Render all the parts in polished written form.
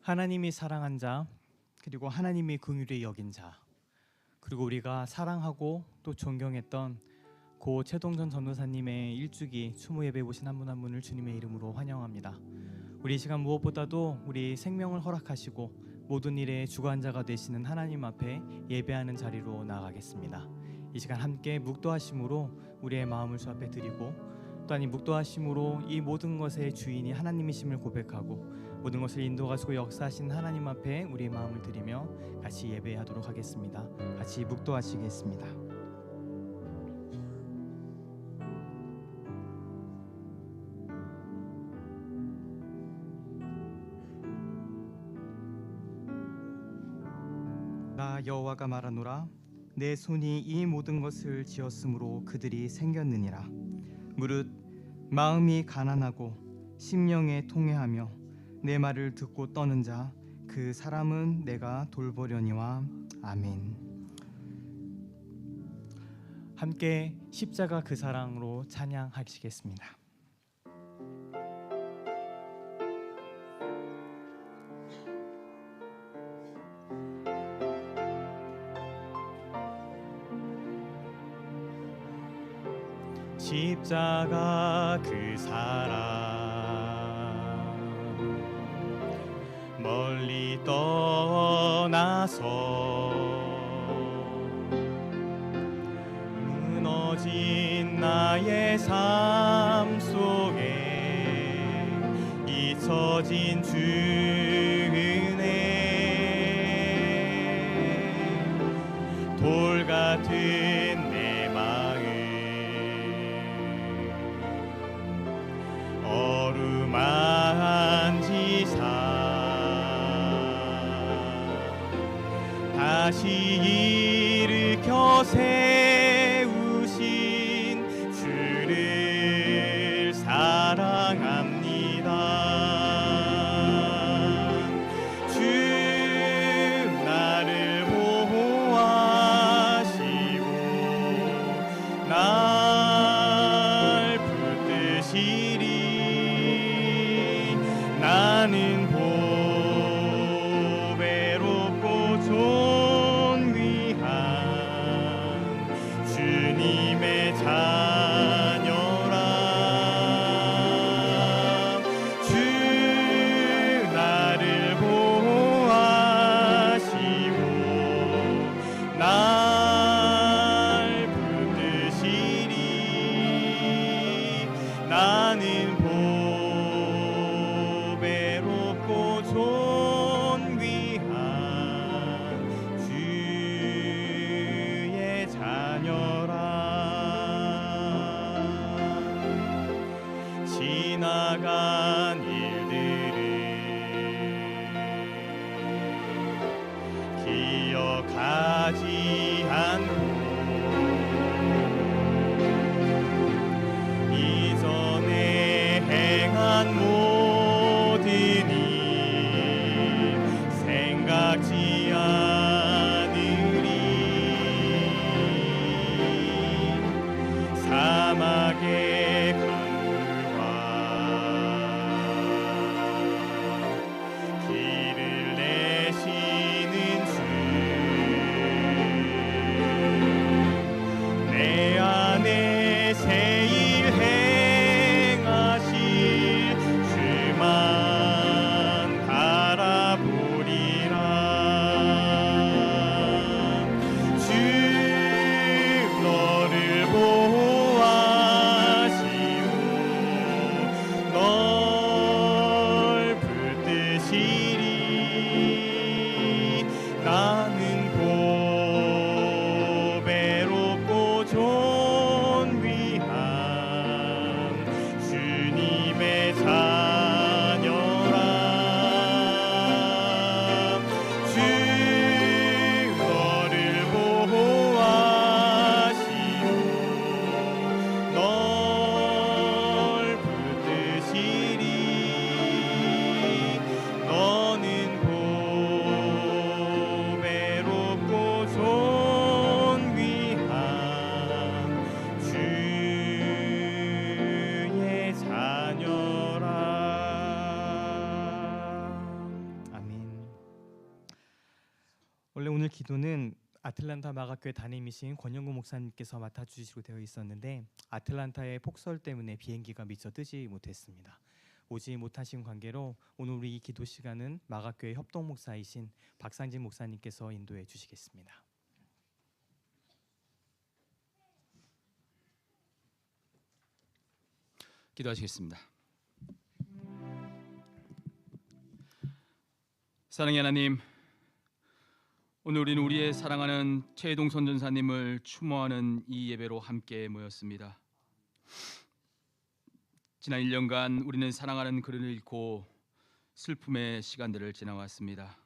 하나님이 사랑한 자, 그리고 하나님이 긍휼히 여긴 자, 그리고 우리가 사랑하고 또 존경했던 고 최동전 전도사님의 일주기 추모 예배 오신 한 분 한 분을 주님의 이름으로 환영합니다. 우리 이 시간 무엇보다도 우리 생명을 허락하시고 모든 일에 주관자가 되시는 하나님 앞에 예배하는 자리로 나아가겠습니다. 이 시간 함께 묵도하심으로 우리의 마음을 주 앞에 드리고, 또한 이 묵도하심으로 이 모든 것의 주인이 하나님이심을 고백하고 모든 것을 인도하시고 역사하신 하나님 앞에 우리의 마음을 드리며 같이 예배하도록 하겠습니다. 같이 묵도하시겠습니다. 나 여호와가 말하노라. 내 손이 이 모든 것을 지었으므로 그들이 생겼느니라. 무릇 마음이 가난하고 심령에 통회하며 내 말을 듣고 떠는 자, 그 사람은 내가 돌보려니와. 아멘. 함께 십자가 그 사랑으로 찬양하시겠습니다. 십자가 그 사랑 멀리 떠나서 무너진 나의 삶 속에 잊혀진 주 은혜, 돌 같은 내 마음 어루만지사 다시 일으켜 세우신 주를 사랑합니다. 주 나를 보호하시고 날 붙드시리. 나는 보배롭고 존귀한 주님의 자녀라. 주 나를 보호하시고 날 붙드시리. 나는 보배롭고 존귀한 주의 자녀라. 지나간 일들을 기억하지 않고 이전에 행한 모든 일 생각지 않으리. 사막의 강물과 오늘 기도는 아틀란타 마가교회 담임이신 권영구 목사님께서 맡아주시기로 되어 있었는데 아틀란타의 폭설 때문에 비행기가 미처 뜨지 못했습니다. 오지 못하신 관계로 오늘 우리 이 기도 시간은 마가교회 협동 목사이신 박상진 목사님께서 인도해 주시겠습니다. 기도하시겠습니다. 사랑의 하나님, 오늘 우리는 우리의 사랑하는 최동선 전사님을 추모하는 이 예배로 함께 모였습니다. 지난 1년간 우리는 사랑하는 그를 잃고 슬픔의 시간들을 지나왔습니다.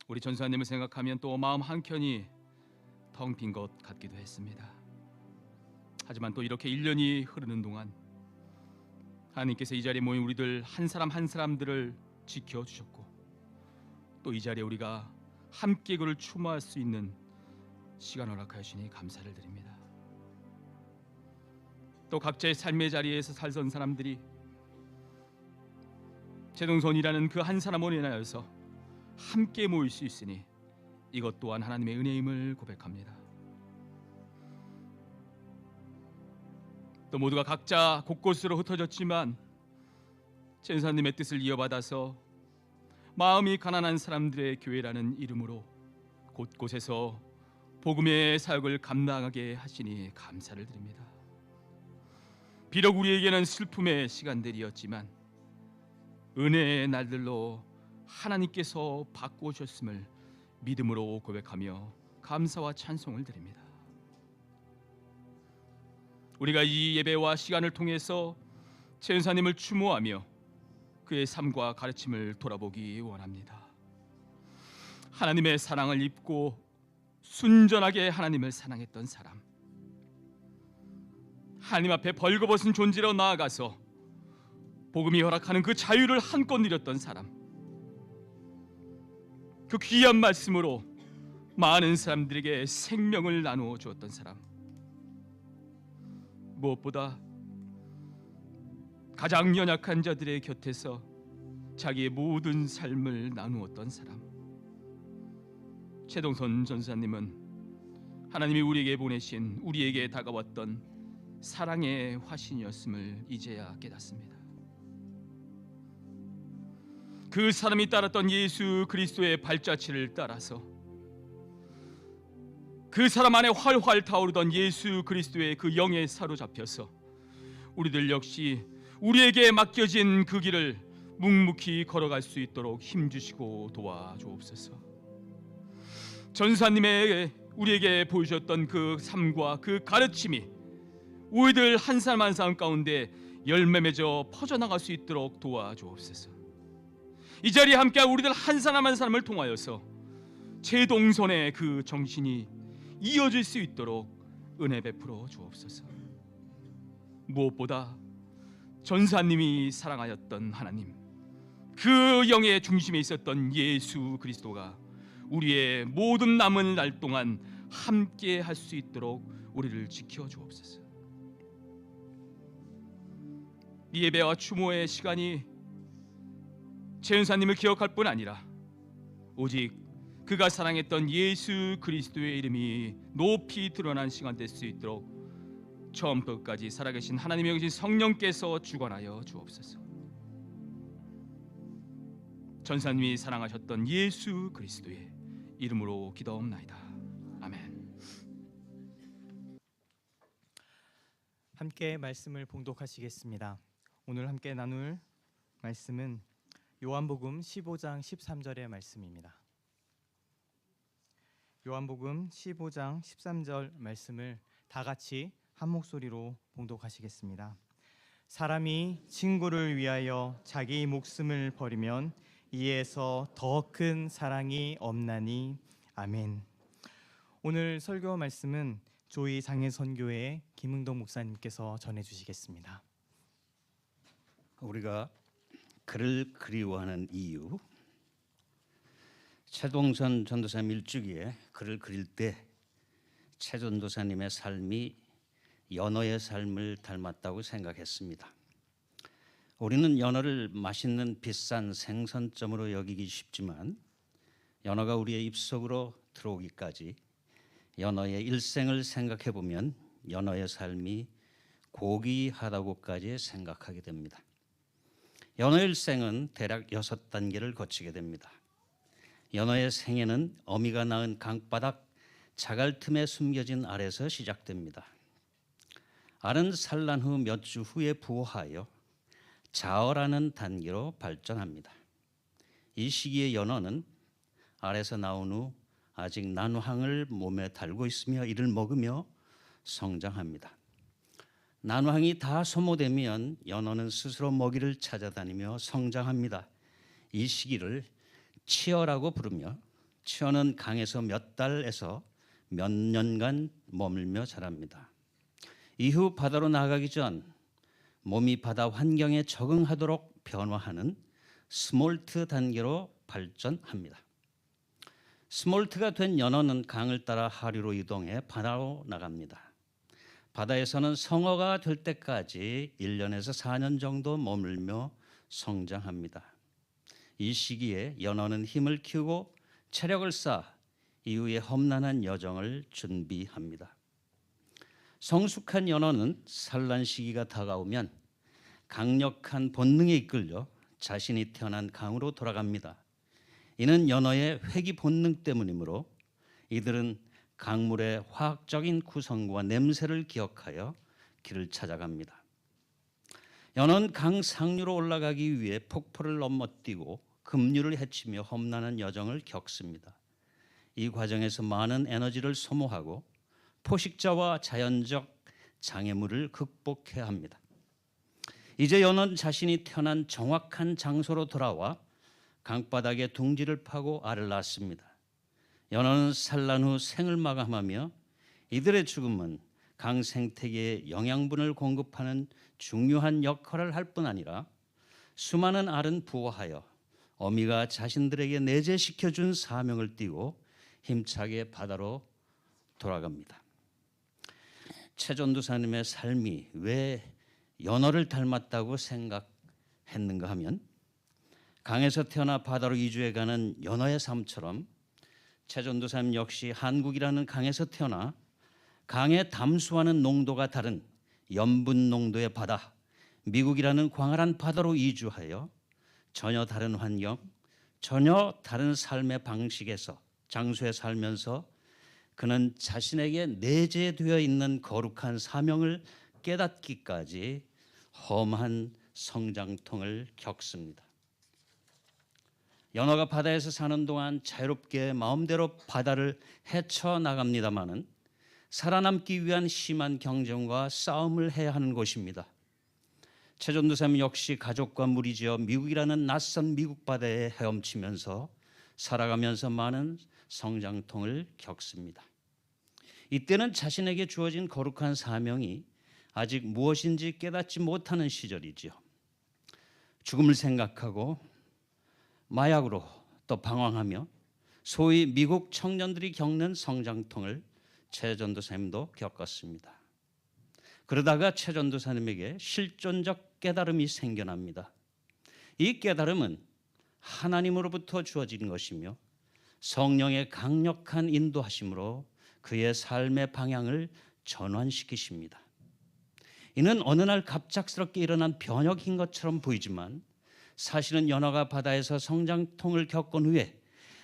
우리 전사님을 생각하면 또 마음 한켠이 텅 빈 것 같기도 했습니다. 하지만 또 이렇게 1년이 흐르는 동안 하나님께서 이 자리에 모인 우리들 한 사람 한 사람들을 지켜주셨고 또 이 자리에 우리가 함께 그를 추모할 수 있는 시간 허락하시니 감사를 드립니다. 또 각자의 삶의 자리에서 살던 사람들이 최동선이라는 그 한 사람으로 인하여서 함께 모일 수 있으니 이것 또한 하나님의 은혜임을 고백합니다. 또 모두가 각자 곳곳으로 흩어졌지만 전사님의 뜻을 이어받아서 마음이 가난한 사람들의 교회라는 이름으로 곳곳에서 복음의 사역을 감당하게 하시니 감사를 드립니다. 비록 우리에게는 슬픔의 시간들이었지만 은혜의 날들로 하나님께서 바꾸셨음을 믿음으로 고백하며 감사와 찬송을 드립니다. 우리가 이 예배와 시간을 통해서 최은사님을 추모하며 그의 삶과 가르침을 돌아보기 원합니다. 하나님의 사랑을 입고 순전하게 하나님을 사랑했던 사람, 하나님 앞에 벌거벗은 존재로 나아가서 복음이 허락하는 그 자유를 한껏 누렸던 사람, 그 귀한 말씀으로 많은 사람들에게 생명을 나누어 주었던 사람, 무엇보다 가장 연약한 자들의 곁에서 자기의 모든 삶을 나누었던 사람, 최동선 전사님은 하나님이 우리에게 보내신 우리에게 다가왔던 사랑의 화신이었음을 이제야 깨닫습니다. 그 사람이 따랐던 예수 그리스도의 발자취를 따라서 그 사람 안에 활활 타오르던 예수 그리스도의 그 영에 사로잡혀서 우리들 역시 우리에게 맡겨진 그 길을 묵묵히 걸어갈 수 있도록 힘주시고 도와주옵소서. 전사님의 우리에게 보여주셨던 그 삶과 그 가르침이 우리들 한 사람 한 사람 가운데 열매 맺어 퍼져나갈 수 있도록 도와주옵소서. 이 자리에 함께한 우리들 한 사람 한 사람을 통하여서 최동선의 그 정신이 이어질 수 있도록 은혜 베풀어 주옵소서. 무엇보다 전사님이 사랑하였던 하나님, 그 영의 중심에 있었던 예수 그리스도가 우리의 모든 남은 날 동안 함께 할 수 있도록 우리를 지켜 주옵소서. 이 예배와 추모의 시간이 최은사님을 기억할 뿐 아니라 오직 그가 사랑했던 예수 그리스도의 이름이 높이 드러난 시간 될 수 있도록 처음부터 끝까지 살아계신 하나님의 영이신 성령께서 주관하여 주옵소서. 전사님이 사랑하셨던 예수 그리스도의 이름으로 기도옵나이다. 아멘. 함께 말씀을 봉독하시겠습니다. 오늘 함께 나눌 말씀은 요한복음 15장 13절의 말씀입니다. 요한복음 15장 13절 말씀을 다 같이 한 목소리로 봉독하시겠습니다. 사람이 친구를 위하여 자기 목숨을 버리면 이에서 더 큰 사랑이 없나니. 아멘. 오늘 설교 말씀은 조이 장애선교회 김흥동 목사님께서 전해주시겠습니다. 우리가 그를 그리워하는 이유, 최동선 전도사님 일주기에 그를 그릴 때 최 전도사님의 삶이 연어의 삶을 닮았다고 생각했습니다. 우리는 연어를 맛있는 비싼 생선점으로 여기기 쉽지만 연어가 우리의 입속으로 들어오기까지 연어의 일생을 생각해 보면 연어의 삶이 고귀하다고까지 생각하게 됩니다. 연어의 일생은 대략 6단계를 거치게 됩니다. 연어의 생애는 어미가 낳은 강바닥 자갈 틈에 숨겨진 알에서 시작됩니다. 알은 산란 후 몇 주 후에 부화하여 자어라는 단계로 발전합니다. 이 시기에 연어는 알에서 나온 후 아직 난황을 몸에 달고 있으며 이를 먹으며 성장합니다. 난황이 다 소모되면 연어는 스스로 먹이를 찾아다니며 성장합니다. 이 시기를 치어라고 부르며 치어는 강에서 몇 달에서 몇 년간 머물며 자랍니다. 이후 바다로 나가기 전 몸이 바다 환경에 적응하도록 변화하는 스몰트 단계로 발전합니다. 스몰트가 된 연어는 강을 따라 하류로 이동해 바다로 나갑니다. 바다에서는 성어가 될 때까지 1년에서 4년 정도 머물며 성장합니다. 이 시기에 연어는 힘을 키우고 체력을 쌓아 이후에 험난한 여정을 준비합니다. 성숙한 연어는 산란 시기가 다가오면 강력한 본능에 이끌려 자신이 태어난 강으로 돌아갑니다. 이는 연어의 회귀 본능 때문이므로 이들은 강물의 화학적인 구성과 냄새를 기억하여 길을 찾아갑니다. 연어는 강 상류로 올라가기 위해 폭포를 넘어뛰고 급류를 헤치며 험난한 여정을 겪습니다. 이 과정에서 많은 에너지를 소모하고 포식자와 자연적 장애물을 극복해야 합니다. 이제 연어는 자신이 태어난 정확한 장소로 돌아와 강바닥에 둥지를 파고 알을 낳습니다. 연어는 산란 후 생을 마감하며 이들의 죽음은 강 생태계에 영양분을 공급하는 중요한 역할을 할 뿐 아니라 수많은 알은 부화하여 어미가 자신들에게 내재시켜준 사명을 띠고 힘차게 바다로 돌아갑니다. 최전도사님의 삶이 왜 연어를 닮았다고 생각했는가 하면 강에서 태어나 바다로 이주해가는 연어의 삶처럼 최전도사님 역시 한국이라는 강에서 태어나 강에 담수하는 농도가 다른 염분 농도의 바다, 미국이라는 광활한 바다로 이주하여 전혀 다른 환경, 전혀 다른 삶의 방식에서 장소에 살면서 그는 자신에게 내재되어 있는 거룩한 사명을 깨닫기까지 험한 성장통을 겪습니다. 연어가 바다에서 사는 동안 자유롭게 마음대로 바다를 헤쳐나갑니다마는 살아남기 위한 심한 경쟁과 싸움을 해야 하는 곳입니다. 최전도사님 역시 가족과 무리지어 미국이라는 낯선 미국 바다에 헤엄치면서 살아가면서 많은 성장통을 겪습니다. 이때는 자신에게 주어진 거룩한 사명이 아직 무엇인지 깨닫지 못하는 시절이지요. 죽음을 생각하고 마약으로 또 방황하며 소위 미국 청년들이 겪는 성장통을 최전도사님도 겪었습니다. 그러다가 최전도사님에게 실존적 깨달음이 생겨납니다. 이 깨달음은 하나님으로부터 주어진 것이며 성령의 강력한 인도하심으로 그의 삶의 방향을 전환시키십니다. 이는 어느 날 갑작스럽게 일어난 변혁인 것처럼 보이지만 사실은 연어가 바다에서 성장통을 겪은 후에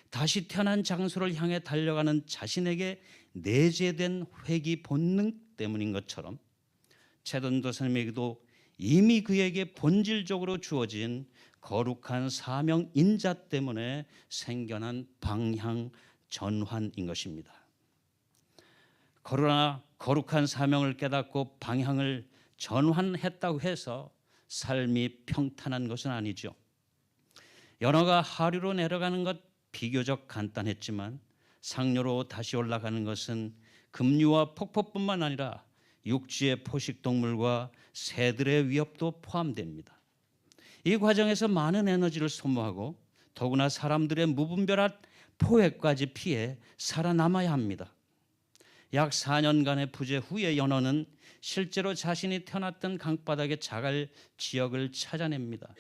다시 태어난 장소를 향해 달려가는 자신에게 내재된 회귀 본능 때문인 것처럼 최전도사님에게도 이미 그에게 본질적으로 주어진 거룩한 사명 인자 때문에 생겨난 방향 전환인 것입니다. 그러나 거룩한 사명을 깨닫고 방향을 전환했다고 해서 삶이 평탄한 것은 아니죠. 연어가 하류로 내려가는 것 비교적 간단했지만 상류로 다시 올라가는 것은 급류와 폭포뿐만 아니라 육지의 포식동물과 새들의 위협도 포함됩니다. 이 과정에서 많은 에너지를 소모하고 더구나 사람들의 무분별한 포획까지 피해 살아남아야 합니다. 약 4년간의 부재 후에 연어는 실제로 자신이 태어났던 강바닥의 자갈 지역을 찾아냅니다.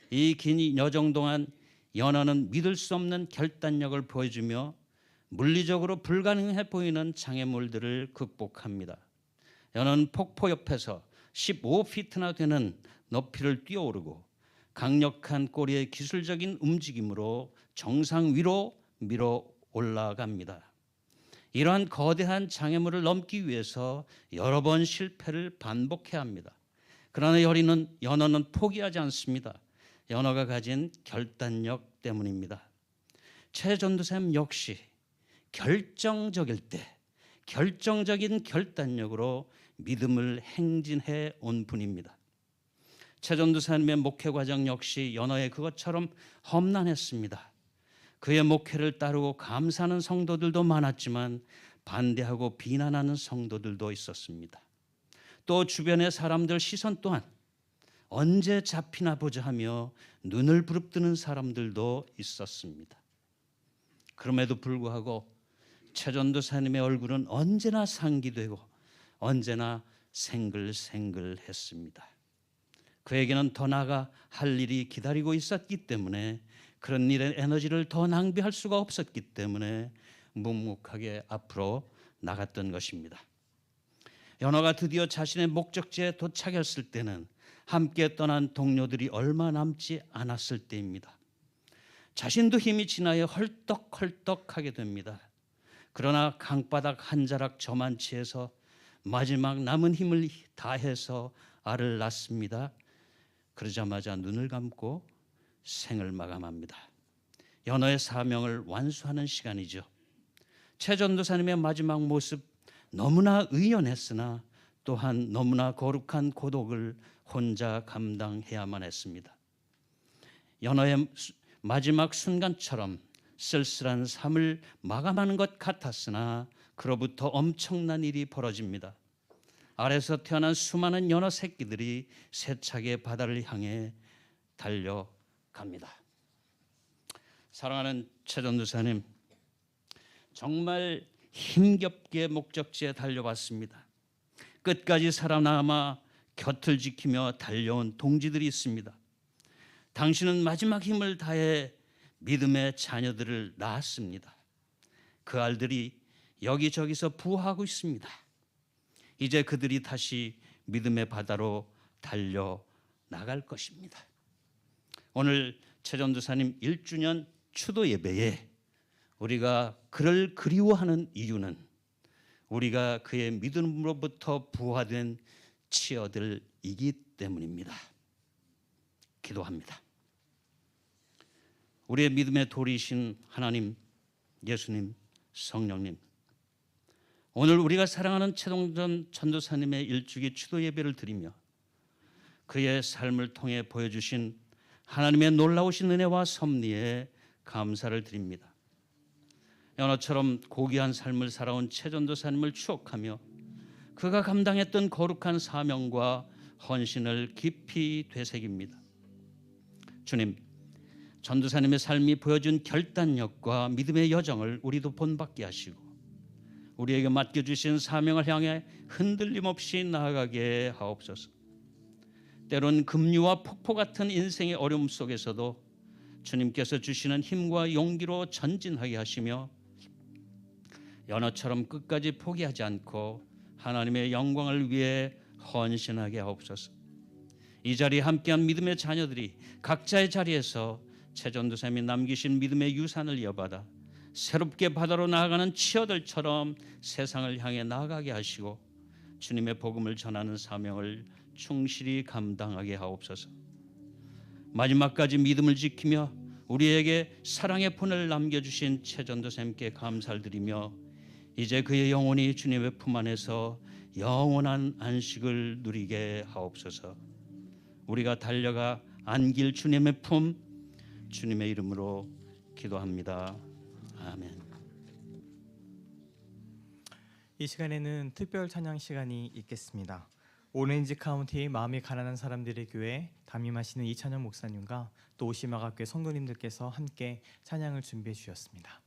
이 긴 여정 동안 연어는 믿을 수 없는 결단력을 보여주며 물리적으로 불가능해 보이는 장애물들을 극복합니다. 연어는 폭포 옆에서 15피트나 되는 높이를 뛰어오르고 강력한 꼬리의 기술적인 움직임으로 정상 위로 밀어 올라갑니다. 이러한 거대한 장애물을 넘기 위해서 여러 번 실패를 반복해야 합니다. 그러나 연어는 포기하지 않습니다. 연어가 가진 결단력 때문입니다. 최전도사님 역시 결정적일 때 결정적인 결단력으로 믿음을 행진해 온 분입니다. 최전도사님의 목회 과정 역시 연어의 그것처럼 험난했습니다. 그의 목회를 따르고 감사하는 성도들도 많았지만 반대하고 비난하는 성도들도 있었습니다. 또 주변의 사람들 시선 또한 언제 잡히나 보자 하며 눈을 부릅뜨는 사람들도 있었습니다. 그럼에도 불구하고 최전도사님의 얼굴은 언제나 상기되고 언제나 생글생글했습니다. 그에게는 더 나아가 할 일이 기다리고 있었기 때문에 그런 일에 에너지를 더 낭비할 수가 없었기 때문에 묵묵하게 앞으로 나갔던 것입니다. 연어가 드디어 자신의 목적지에 도착했을 때는 함께 떠난 동료들이 얼마 남지 않았을 때입니다. 자신도 힘이 지나여 헐떡헐떡하게 됩니다. 그러나 강바닥 한 자락 저만치에서 마지막 남은 힘을 다해서 알을 낳습니다. 그러자마자 눈을 감고 생을 마감합니다. 연어의 사명을 완수하는 시간이죠. 최전도사님의 마지막 모습 너무나 의연했으나 또한 너무나 거룩한 고독을 혼자 감당해야만 했습니다. 연어의 마지막 순간처럼 쓸쓸한 삶을 마감하는 것 같았으나 그로부터 엄청난 일이 벌어집니다. 아래서 태어난 수많은 연어 새끼들이 세차게 바다를 향해 달려갑니다. 사랑하는 최전도사님, 정말 힘겹게 목적지에 달려왔습니다. 끝까지 살아남아 곁을 지키며 달려온 동지들이 있습니다. 당신은 마지막 힘을 다해 믿음의 자녀들을 낳았습니다. 그 알들이 여기저기서 부화하고 있습니다. 이제 그들이 다시 믿음의 바다로 달려 나갈 것입니다. 오늘 최전도사님 1주년 추도 예배에 우리가 그를 그리워하는 이유는 우리가 그의 믿음으로부터 부화된 치어들이기 때문입니다. 기도합니다. 우리의 믿음의 돌이신 하나님, 예수님, 성령님, 오늘 우리가 사랑하는 최동전 전도사님의 일주기 추도 예배를 드리며 그의 삶을 통해 보여주신 하나님의 놀라우신 은혜와 섭리에 감사를 드립니다. 연어처럼 고귀한 삶을 살아온 최전도사님을 추억하며 그가 감당했던 거룩한 사명과 헌신을 깊이 되새깁니다. 주님, 전도사님의 삶이 보여준 결단력과 믿음의 여정을 우리도 본받게 하시고 우리에게 맡겨주신 사명을 향해 흔들림 없이 나아가게 하옵소서. 때론 급류와 폭포 같은 인생의 어려움 속에서도 주님께서 주시는 힘과 용기로 전진하게 하시며 연어처럼 끝까지 포기하지 않고 하나님의 영광을 위해 헌신하게 하옵소서. 이 자리에 함께한 믿음의 자녀들이 각자의 자리에서 최전도사님이 남기신 믿음의 유산을 이어받아 새롭게 바다로 나아가는 치어들처럼 세상을 향해 나아가게 하시고 주님의 복음을 전하는 사명을 충실히 감당하게 하옵소서. 마지막까지 믿음을 지키며 우리에게 사랑의 본을 남겨주신 최전도사님께 감사를 드리며 이제 그의 영혼이 주님의 품 안에서 영원한 안식을 누리게 하옵소서. 우리가 달려가 안길 주님의 품, 주님의 이름으로 기도합니다. 아멘. 이 시간에는 특별 찬양 시간이 있겠습니다. 오렌지 카운티 마음이 가난한 사람들의 교회 담임하시는 이찬영 목사님과 또 오시마가교회 성도님들께서 함께 찬양을 준비해 주셨습니다.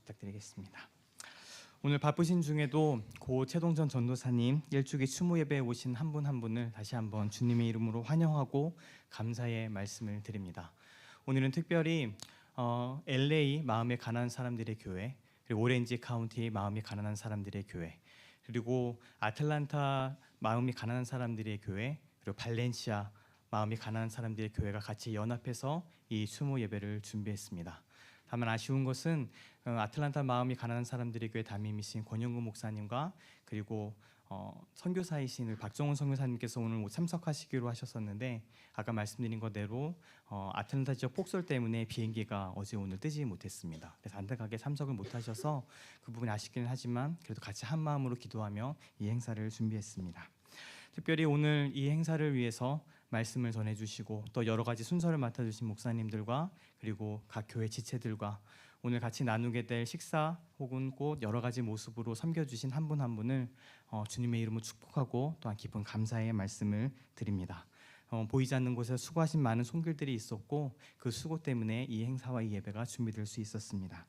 부탁드리겠습니다. 오늘 바쁘신 중에도 고 최동전 전도사님 일주기 추모 예배에 오신 한 분 한 분을 다시 한번 주님의 이름으로 환영하고 감사의 말씀을 드립니다. 오늘은 특별히 LA 마음이 가난한 사람들의 교회, 그리고 오렌지 카운티 마음이 가난한 사람들의 교회, 그리고 아틀란타 마음이 가난한 사람들의 교회, 그리고 발렌시아 마음이 가난한 사람들의 교회가 같이 연합해서 이 추모 예배를 준비했습니다. 다만 아쉬운 것은 아틀란타 마음이 가난한 사람들의 교회 담임이신 권영구 목사님과 그리고 선교사이신 박정훈 선교사님께서 오늘 참석하시기로 하셨었는데 아까 말씀드린 것대로 아틀란타 지역 폭설 때문에 비행기가 어제 오늘 뜨지 못했습니다. 그래서 안타깝게 참석을 못하셔서 그 부분이 아쉽기는 하지만 그래도 같이 한 마음으로 기도하며 이 행사를 준비했습니다. 특별히 오늘 이 행사를 위해서 말씀을 전해주시고 또 여러 가지 순서를 맡아주신 목사님들과 그리고 각 교회 지체들과 오늘 같이 나누게 될 식사 혹은 곧 여러 가지 모습으로 섬겨주신 한 분 한 분을 주님의 이름으로 축복하고 또한 깊은 감사의 말씀을 드립니다. 보이지 않는 곳에 수고하신 많은 손길들이 있었고 그 수고 때문에 이 행사와 이 예배가 준비될 수 있었습니다.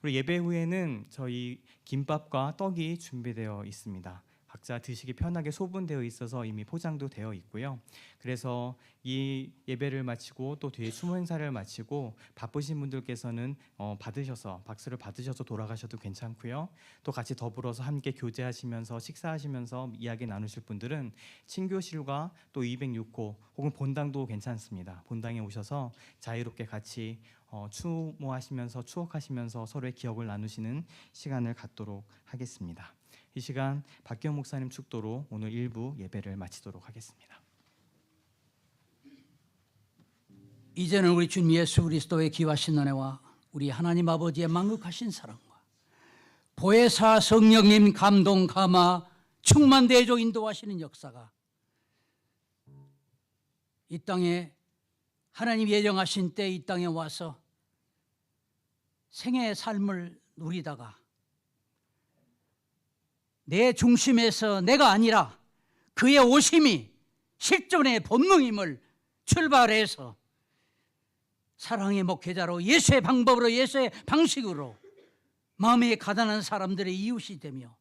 우리 예배 후에는 저희 김밥과 떡이 준비되어 있습니다. 각자 드시기 편하게 소분되어 있어서 이미 포장도 되어 있고요. 그래서 이 예배를 마치고 또 뒤에 추모 행사를 마치고 바쁘신 분들께서는 받으셔서 박수를 받으셔서 돌아가셔도 괜찮고요. 또 같이 더불어서 함께 교제하시면서 식사하시면서 이야기 나누실 분들은 친교실과 또 206호 혹은 본당도 괜찮습니다. 본당에 오셔서 자유롭게 같이 추모하시면서 추억하시면서 서로의 기억을 나누시는 시간을 갖도록 하겠습니다. 이 시간 박기영 목사님 축도로 오늘 일부 예배를 마치도록 하겠습니다. 이제는 우리 주님 예수 그리스도의 귀하신 은혜와 우리 하나님 아버지의 만극하신 사랑과 보혜사 성령님 감동 감화 충만대조 인도하시는 역사가 이 땅에 하나님 예정하신 때 이 땅에 와서 생애의 삶을 누리다가 내 중심에서 내가 아니라 그의 오심이 실존의 본능임을 출발해서 사랑의 목회자로 예수의 방법으로 예수의 방식으로 마음에 가난한 사람들의 이웃이 되며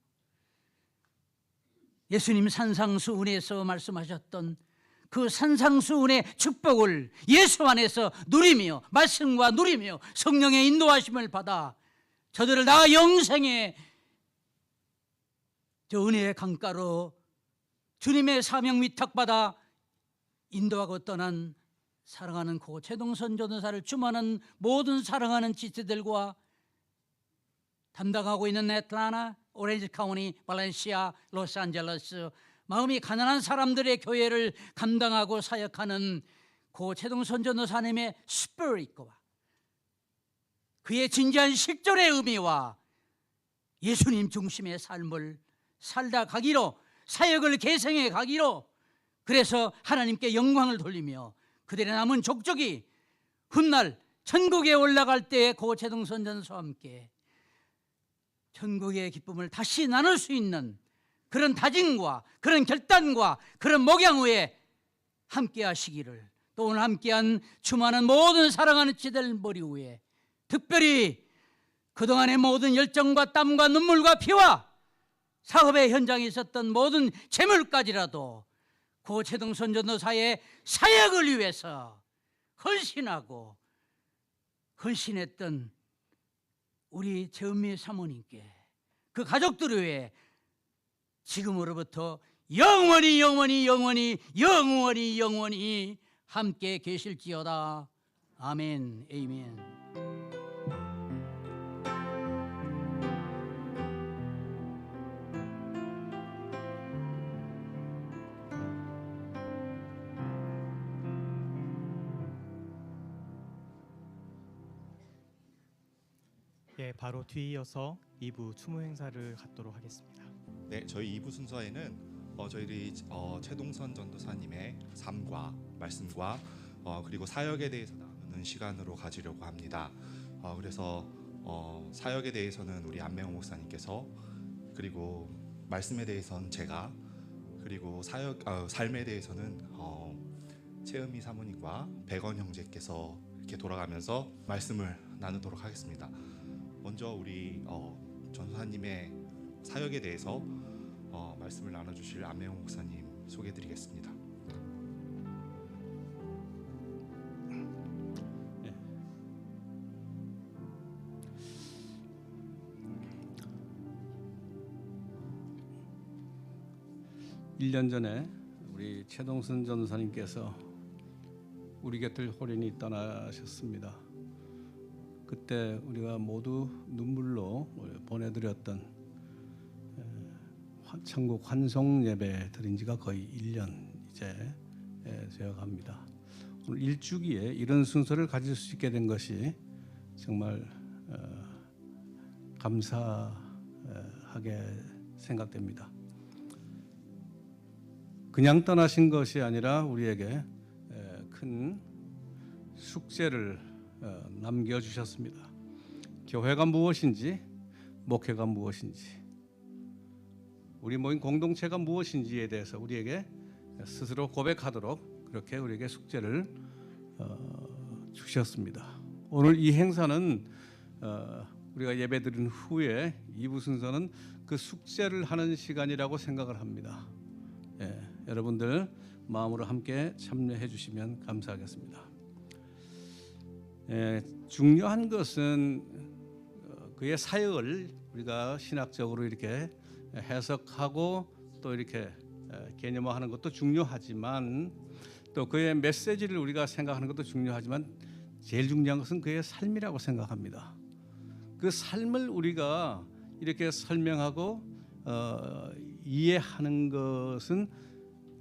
예수님 산상수훈에서 말씀하셨던 그 산상수훈의 축복을 예수 안에서 누리며 말씀과 누리며 성령의 인도하심을 받아 저들을 다 영생의 저 은혜의 강가로 주님의 사명 위탁받아 인도하고 떠난 사랑하는 고 최동선 전도사를 주만한 모든 사랑하는 지체들과 담당하고 있는 애틀랜타, 오렌지 카운티, 발렌시아, 로스앤젤레스 마음이 가난한 사람들의 교회를 감당하고 사역하는 고 최동선 전도사님의 스피릿과 그의 진지한 실존의 의미와 예수님 중심의 삶을 살다 가기로 사역을 계승해 가기로 그래서 하나님께 영광을 돌리며 그들의 남은 족족이 훗날 천국에 올라갈 때에 고 최동선 전도사와 함께 천국의 기쁨을 다시 나눌 수 있는 그런 다짐과 그런 결단과 그런 목양 위에 함께 하시기를 또 오늘 함께한 주많은 모든 사랑하는 지들 머리 위에 특별히 그동안의 모든 열정과 땀과 눈물과 피와 사업의 현장에 있었던 모든 재물까지라도 고 최동선 전도사의 사역을 위해서 헌신하고 헌신했던 우리 최은미 사모님께 그 가족들을 위해 지금으로부터 영원히 영원히 영원히 영원히 영원히 함께 계실지어다. 아멘. 아멘. 예, 바로 뒤이어서 2부 추모 행사를 갖도록 하겠습니다. 네, 저희 2부 순서에는 저희들이 최동선 전도사님의 삶과 말씀과 그리고 사역에 대해서 나누는 시간으로 가지려고 합니다. 그래서 사역에 대해서는 우리 안명호 목사님께서 그리고 말씀에 대해서는 제가 그리고 삶에 대해서는 최은미 사모님과 백원 형제께서 이렇게 돌아가면서 말씀을 나누도록 하겠습니다. 먼저 우리 전도사님의 사역에 대해서 말씀을 나눠주실 안매홍 목사님 소개해드리겠습니다. 일 년 전에 우리 최동선 전도사님께서 우리 곁을 호련히 떠나셨습니다. 그때 우리가 모두 눈물로 보내드렸던 천국 환송 예배 드린 지가 거의 1년 이제 되어갑니다. 오늘 일주기에 이런 순서를 가질 수 있게 된 것이 정말 감사하게 생각됩니다. 그냥 떠나신 것이 아니라 우리에게 큰 숙제를 남겨주셨습니다. 교회가 무엇인지, 목회가 무엇인지, 우리 모임 공동체가 무엇인지에 대해서 우리에게 스스로 고백하도록 그렇게 우리에게 숙제를 주셨습니다. 오늘 이 행사는 우리가 예배드린 후에 2부 순서는 그 숙제를 하는 시간이라고 생각을 합니다. 여러분들 마음으로 함께 참여해 주시면 감사하겠습니다. 중요한 것은 그의 사역을 우리가 신학적으로 이렇게 해석하고 또 이렇게 개념화하는 것도 중요하지만 또 그의 메시지를 우리가 생각하는 것도 중요하지만 제일 중요한 것은 그의 삶이라고 생각합니다. 그 삶을 우리가 이렇게 설명하고 이해하는 것은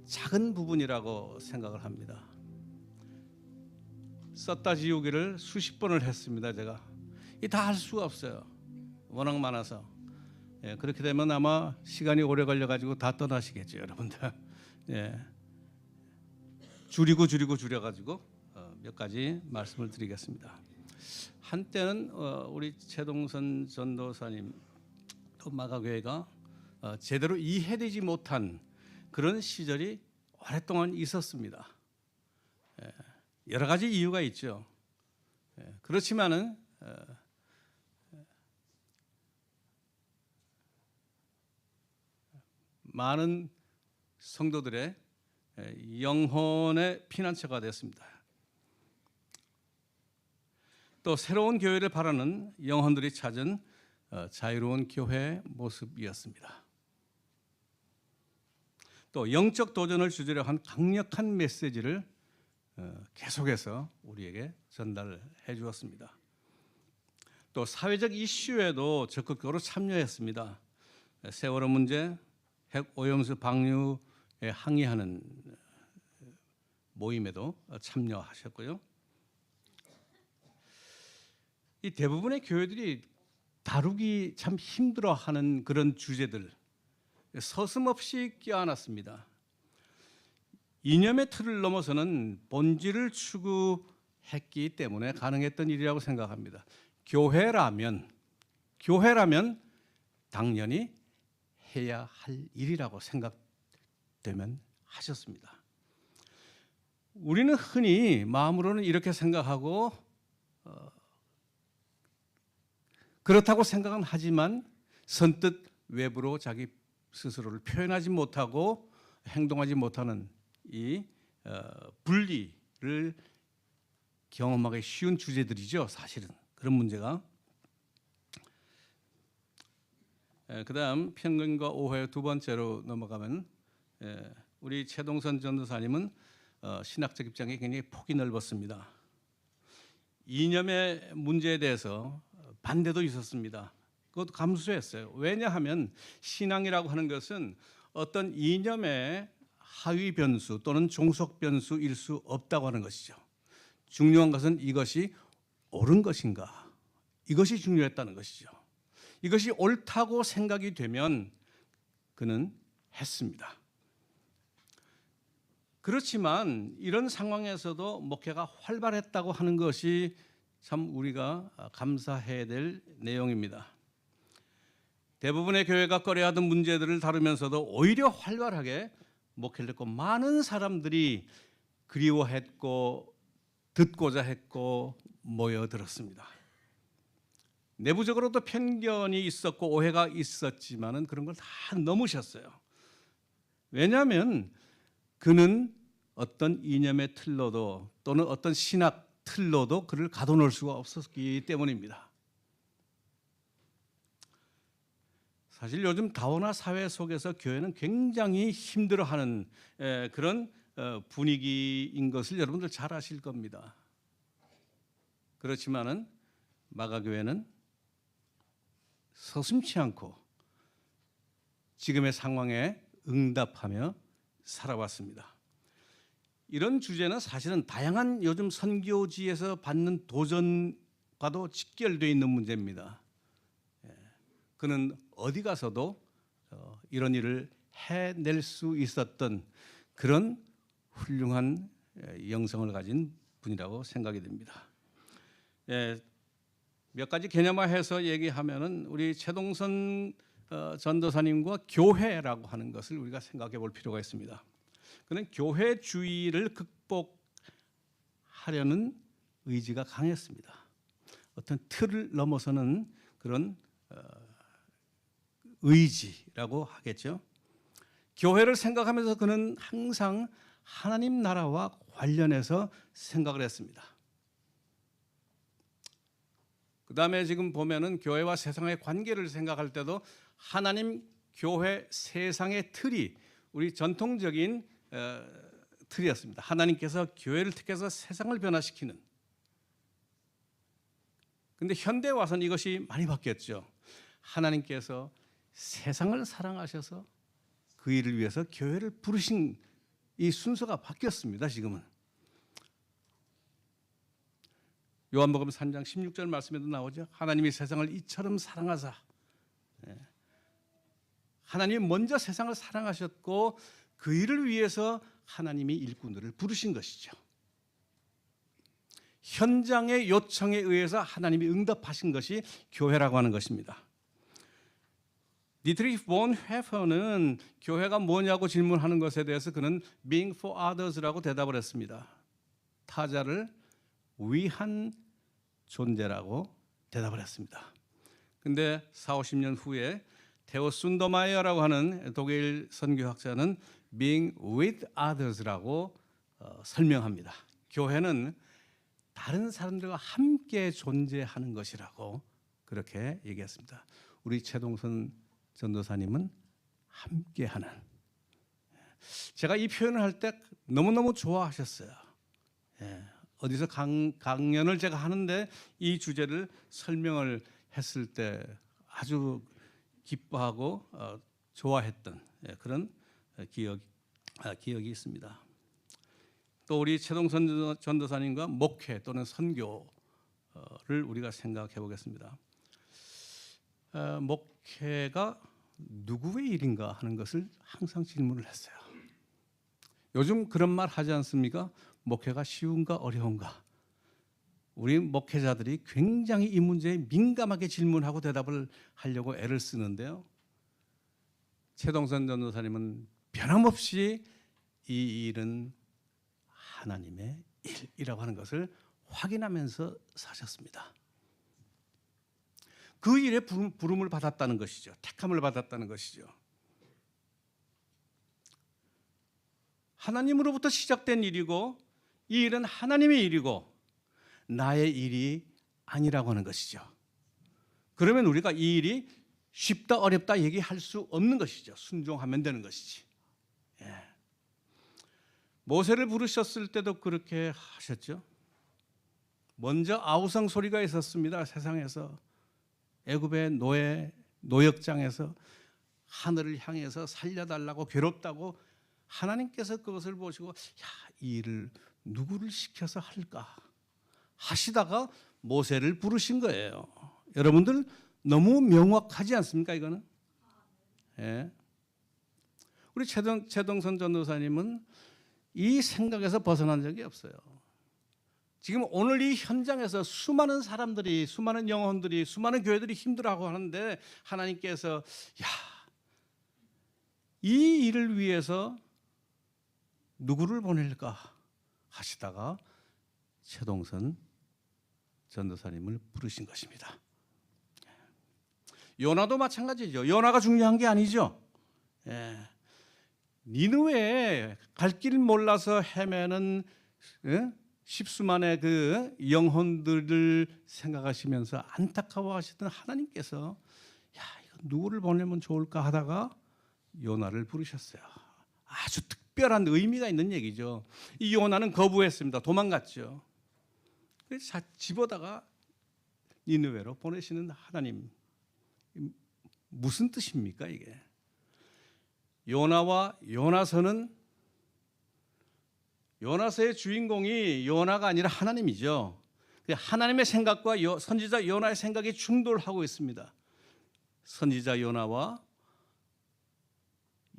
작은 부분이라고 생각을 합니다. 썼다 지우기를 수십 번을 했습니다. 제가 이 다 할 수가 없어요. 워낙 많아서. 그렇게 되면 아마 시간이 오래 걸려가지고 다 떠나시겠죠, 여러분들. 줄여가지고 몇 가지 말씀을 드리겠습니다. 한때는 우리 최동선 전도사님 또 마가교회가 제대로 이해되지 못한 그런 시절이 오랫동안 있었습니다. 여러 가지 이유가 있죠. 그렇지만은 많은 성도들의 영혼의 피난처가 됐습니다. 또 새로운 교회를 바라는 영혼들이 찾은 자유로운 교회의 모습이었습니다. 또 영적 도전을 주제로 한 강력한 메시지를 계속해서 우리에게 전달해 주었습니다. 또 사회적 이슈에도 적극적으로 참여했습니다. 세월호 문제, 핵 오염수 방류에 항의하는 모임에도 참여하셨고요. 이 대부분의 교회들이 다루기 참 힘들어하는 그런 주제들 서슴없이 껴안았습니다. 이념의 틀을 넘어서는 본질을 추구했기 때문에 가능했던 일이라고 생각합니다. 교회라면 당연히 해야 할 일이라고 생각되면 하셨습니다. 우리는 흔히 마음으로는 이렇게 생각하고 그렇다고 생각은 하지만 선뜻 외부로 자기 스스로를 표현하지 못하고 행동하지 못하는 이 분리를 경험하기 쉬운 주제들이죠. 사실은 그런 문제가. 그다음 편견과 오해 두 번째로 넘어가면 우리 최동선 전도사님은 신학적 입장이 굉장히 폭이 넓었습니다. 이념의 문제에 대해서 반대도 있었습니다. 그것도 감수했어요. 왜냐하면 신앙이라고 하는 것은 어떤 이념의 하위 변수 또는 종속 변수일 수 없다고 하는 것이죠. 중요한 것은 이것이 옳은 것인가, 이것이 중요했다는 것이죠. 이것이 옳다고 생각이 되면 그는 했습니다. 그렇지만 이런 상황에서도 목회가 활발했다고 하는 것이 참 우리가 감사해야 될 내용입니다. 대부분의 교회가 꺼려하던 문제들을 다루면서도 오히려 활발하게 목회를 했고 많은 사람들이 그리워했고 듣고자 했고 모여들었습니다. 내부적으로도 편견이 있었고 오해가 있었지만은 그런 걸 다 넘으셨어요. 왜냐하면 그는 어떤 이념의 틀로도 또는 어떤 신학 틀로도 그를 가둬놓을 수가 없었기 때문입니다. 사실 요즘 다원화 사회 속에서 교회는 굉장히 힘들어하는 그런 분위기인 것을 여러분들 잘 아실 겁니다. 그렇지만은 마가교회는 서슴지 않고 지금의 상황에 응답하며 살아왔습니다. 이런 주제는 사실은 다양한 요즘 선교지에서 받는 도전과도 직결되어 있는 문제입니다. 그는 어디 가서도 이런 일을 해낼 수 있었던 그런 훌륭한 영성을 가진 분이라고 생각이 됩니다. 몇 가지 개념화해서 얘기하면은 우리 최동선 전도사님과 교회라고 하는 것을 우리가 생각해 볼 필요가 있습니다. 그는 교회주의를 극복하려는 의지가 강했습니다. 어떤 틀을 넘어서는 그런 의지라고 하겠죠. 교회를 생각하면서 그는 항상 하나님 나라와 관련해서 생각을 했습니다. 그 다음에 지금 보면은 교회와 세상의 관계를 생각할 때도 하나님, 교회, 세상의 틀이 우리 전통적인 틀이었습니다. 하나님께서 교회를 택해서 세상을 변화시키는. 근데 현대에 와서는 이것이 많이 바뀌었죠. 하나님께서 세상을 사랑하셔서 그 일을 위해서 교회를 부르신 이 순서가 바뀌었습니다. 지금은. 요한복음 3장 16절 말씀에도 나오죠. 하나님이 세상을 이처럼 사랑하사. 하나님이 먼저 세상을 사랑하셨고 그 일을 위해서 하나님이 일꾼들을 부르신 것이죠. 현장의 요청에 의해서 하나님이 응답하신 것이 교회라고 하는 것입니다. 디트리히 본헤퍼는 교회가 뭐냐고 질문하는 것에 대해서 그는 being for others라고 대답을 했습니다. 타자를 위한 존재라고 대답을 했습니다. 근데 40-50년 후에 테오 순더마이어라고 하는 독일 선교학자는 being with others라고 설명합니다. 교회는 다른 사람들과 함께 존재하는 것이라고 그렇게 얘기했습니다. 우리 최동선 전도사님은 함께하는. 제가 이 표현을 할 때 너무너무 좋아하셨어요. 어디서 강연을 제가 하는데 이 주제를 설명을 했을 때 아주 기뻐하고 좋아했던 그런 기억이 있습니다. 또 우리 최동선 전도사님과 목회 또는 선교를 우리가 생각해 보겠습니다. 목회가 누구의 일인가 하는 것을 항상 질문을 했어요. 요즘 그런 말 하지 않습니까? 목회가 쉬운가 어려운가? 우리 목회자들이 굉장히 이 문제에 민감하게 질문하고 대답을 하려고 애를 쓰는데요. 최동선 전도사님은 변함없이 이 일은 하나님의 일이라고 하는 것을 확인하면서 사셨습니다. 그 일에 부름을 받았다는 것이죠. 택함을 받았다는 것이죠. 하나님으로부터 시작된 일이고 이 일은 하나님의 일이고 나의 일이 아니라고 하는 것이죠. 그러면 우리가 이 일이 쉽다 어렵다 얘기할 수 없는 것이죠. 순종하면 되는 것이지. 모세를 부르셨을 때도 그렇게 하셨죠. 먼저 아우성 소리가 있었습니다. 세상에서 애굽의 노역장에서 하늘을 향해서 살려달라고 괴롭다고 하나님께서 그것을 보시고 이 일을 누구를 시켜서 할까 하시다가 모세를 부르신 거예요. 여러분들 너무 명확하지 않습니까? 이거는. 우리 최동선 전도사님은 이 생각에서 벗어난 적이 없어요. 지금 오늘 이 현장에서 수많은 사람들이, 수많은 영혼들이, 수많은 교회들이 힘들어하고 하는데 하나님께서 이 일을 위해서 누구를 보낼까 하시다가 최동선 전도사님을 부르신 것입니다. 요나도 마찬가지죠. 요나가 중요한 게 아니죠. 예. 니느웨에 갈 길 몰라서 헤매는 십수만의 그 영혼들을 생각하시면서 안타까워하시던 하나님께서 야, 이거 누구를 보내면 좋을까 하다가 요나를 부르셨어요. 아주 특별한 의미가 있는 얘기죠. 이 요나는 거부했습니다. 도망갔죠. 그래서 집어다가 니느웨로 보내시는 하나님, 무슨 뜻입니까 이게? 요나와 요나서는, 요나서의 주인공이 요나가 아니라 하나님이죠. 하나님의 생각과 선지자 요나의 생각이 충돌하고 있습니다. 선지자 요나와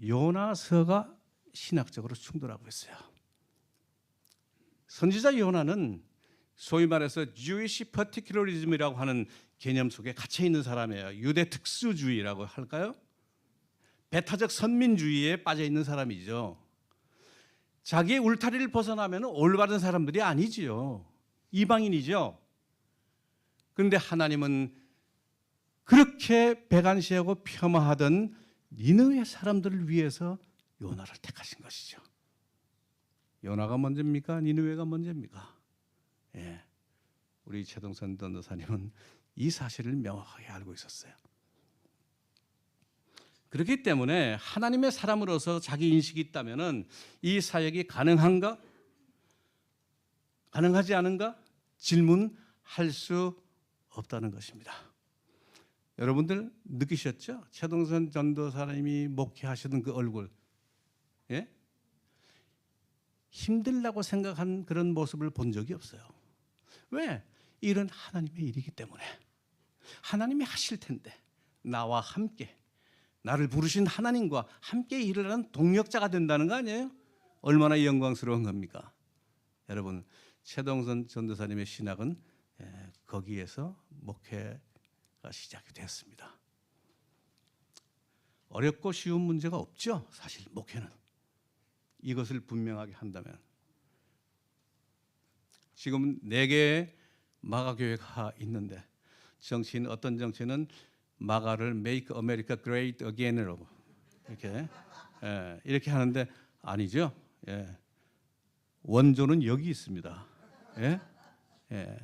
요나서가 신학적으로 충돌하고 있어요. 선지자 요나는 소위 말해서 Jewish particularism이라고 하는 개념 속에 갇혀 있는 사람이에요. 유대 특수주의라고 할까요? 배타적 선민주의에 빠져 있는 사람이죠. 자기의 울타리를 벗어나면 올바른 사람들이 아니지요. 이방인이죠. 그런데 하나님은 그렇게 배관시하고 폄하하던 니느웨 사람들을 위해서 요나를 택하신 것이죠. 요나가 먼저입니까? 니느웨가 먼저입니까? 예, 우리 최동선 전도사님은 이 사실을 명확하게 알고 있었어요. 그렇기 때문에 하나님의 사람으로서 자기 인식이 있다면은 이 사역이 가능한가? 가능하지 않은가? 질문할 수 없다는 것입니다. 여러분들 느끼셨죠? 최동선 전도사님이 목회하시던 그 얼굴, 예? 힘들다고 생각한 그런 모습을 본 적이 없어요. 왜? 일은 하나님의 일이기 때문에. 하나님이 하실 텐데 나와 함께, 나를 부르신 하나님과 함께 일을 하는 동력자가 된다는 거 아니에요? 얼마나 영광스러운 겁니까? 여러분, 최동선 전도사님의 신학은 거기에서 목회가 시작이 되었습니다. 어렵고 쉬운 문제가 없죠. 사실 목회는. 이것을 분명하게 한다면. 지금 4개의 마가교회가 있는데 어떤 정치는 마가를 Make America Great Again으로 이렇게 하는데 아니죠. 예. 원조는 여기 있습니다. 예? 예.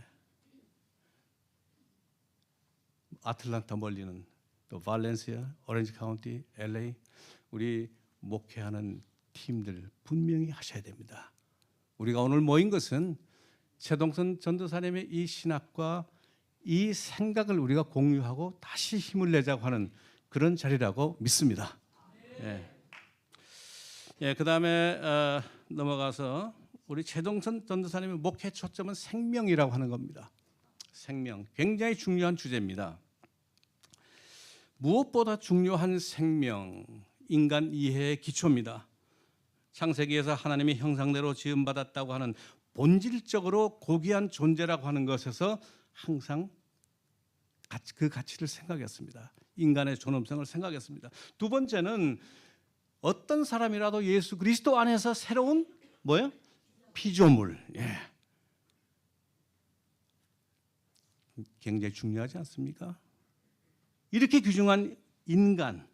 아틀란타 멀리는 또 발렌시아, 오렌지 카운티, LA 우리 목회하는 팀들 분명히 하셔야 됩니다. 우리가 오늘 모인 것은 최동선 전도사님의 이 신학과 이 생각을 우리가 공유하고 다시 힘을 내자고 하는 그런 자리라고 믿습니다. 예, 그다음에 넘어가서 우리 최동선 전도사님의 목회 초점은 생명이라고 하는 겁니다. 생명, 굉장히 중요한 주제입니다. 무엇보다 중요한 생명, 인간 이해의 기초입니다. 창세기에서 하나님이 형상대로 지음받았다고 하는 본질적으로 고귀한 존재라고 하는 것에서 항상 그 가치를 생각했습니다. 인간의 존엄성을 생각했습니다. 두 번째는 어떤 사람이라도 예수 그리스도 안에서 새로운 뭐예요? 피조물. 예. 굉장히 중요하지 않습니까? 이렇게 규정한 인간,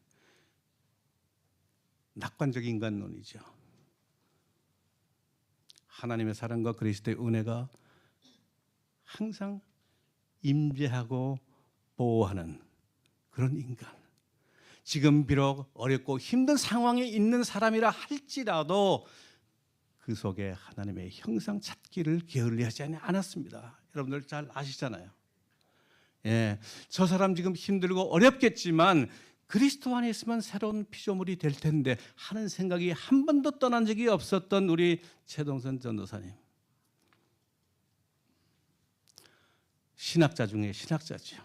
낙관적 인간론이죠. 하나님의 사랑과 그리스도의 은혜가 항상 임재하고 보호하는 그런 인간. 지금 비록 어렵고 힘든 상황에 있는 사람이라 할지라도 그 속에 하나님의 형상 찾기를 게을리하지 않았습니다. 여러분들 잘 아시잖아요. 예, 저 사람 지금 힘들고 어렵겠지만 그리스도 안에 있으면 새로운 피조물이 될 텐데 하는 생각이 한 번도 떠난 적이 없었던 우리 최동선 전도사님. 신학자 중에 신학자죠.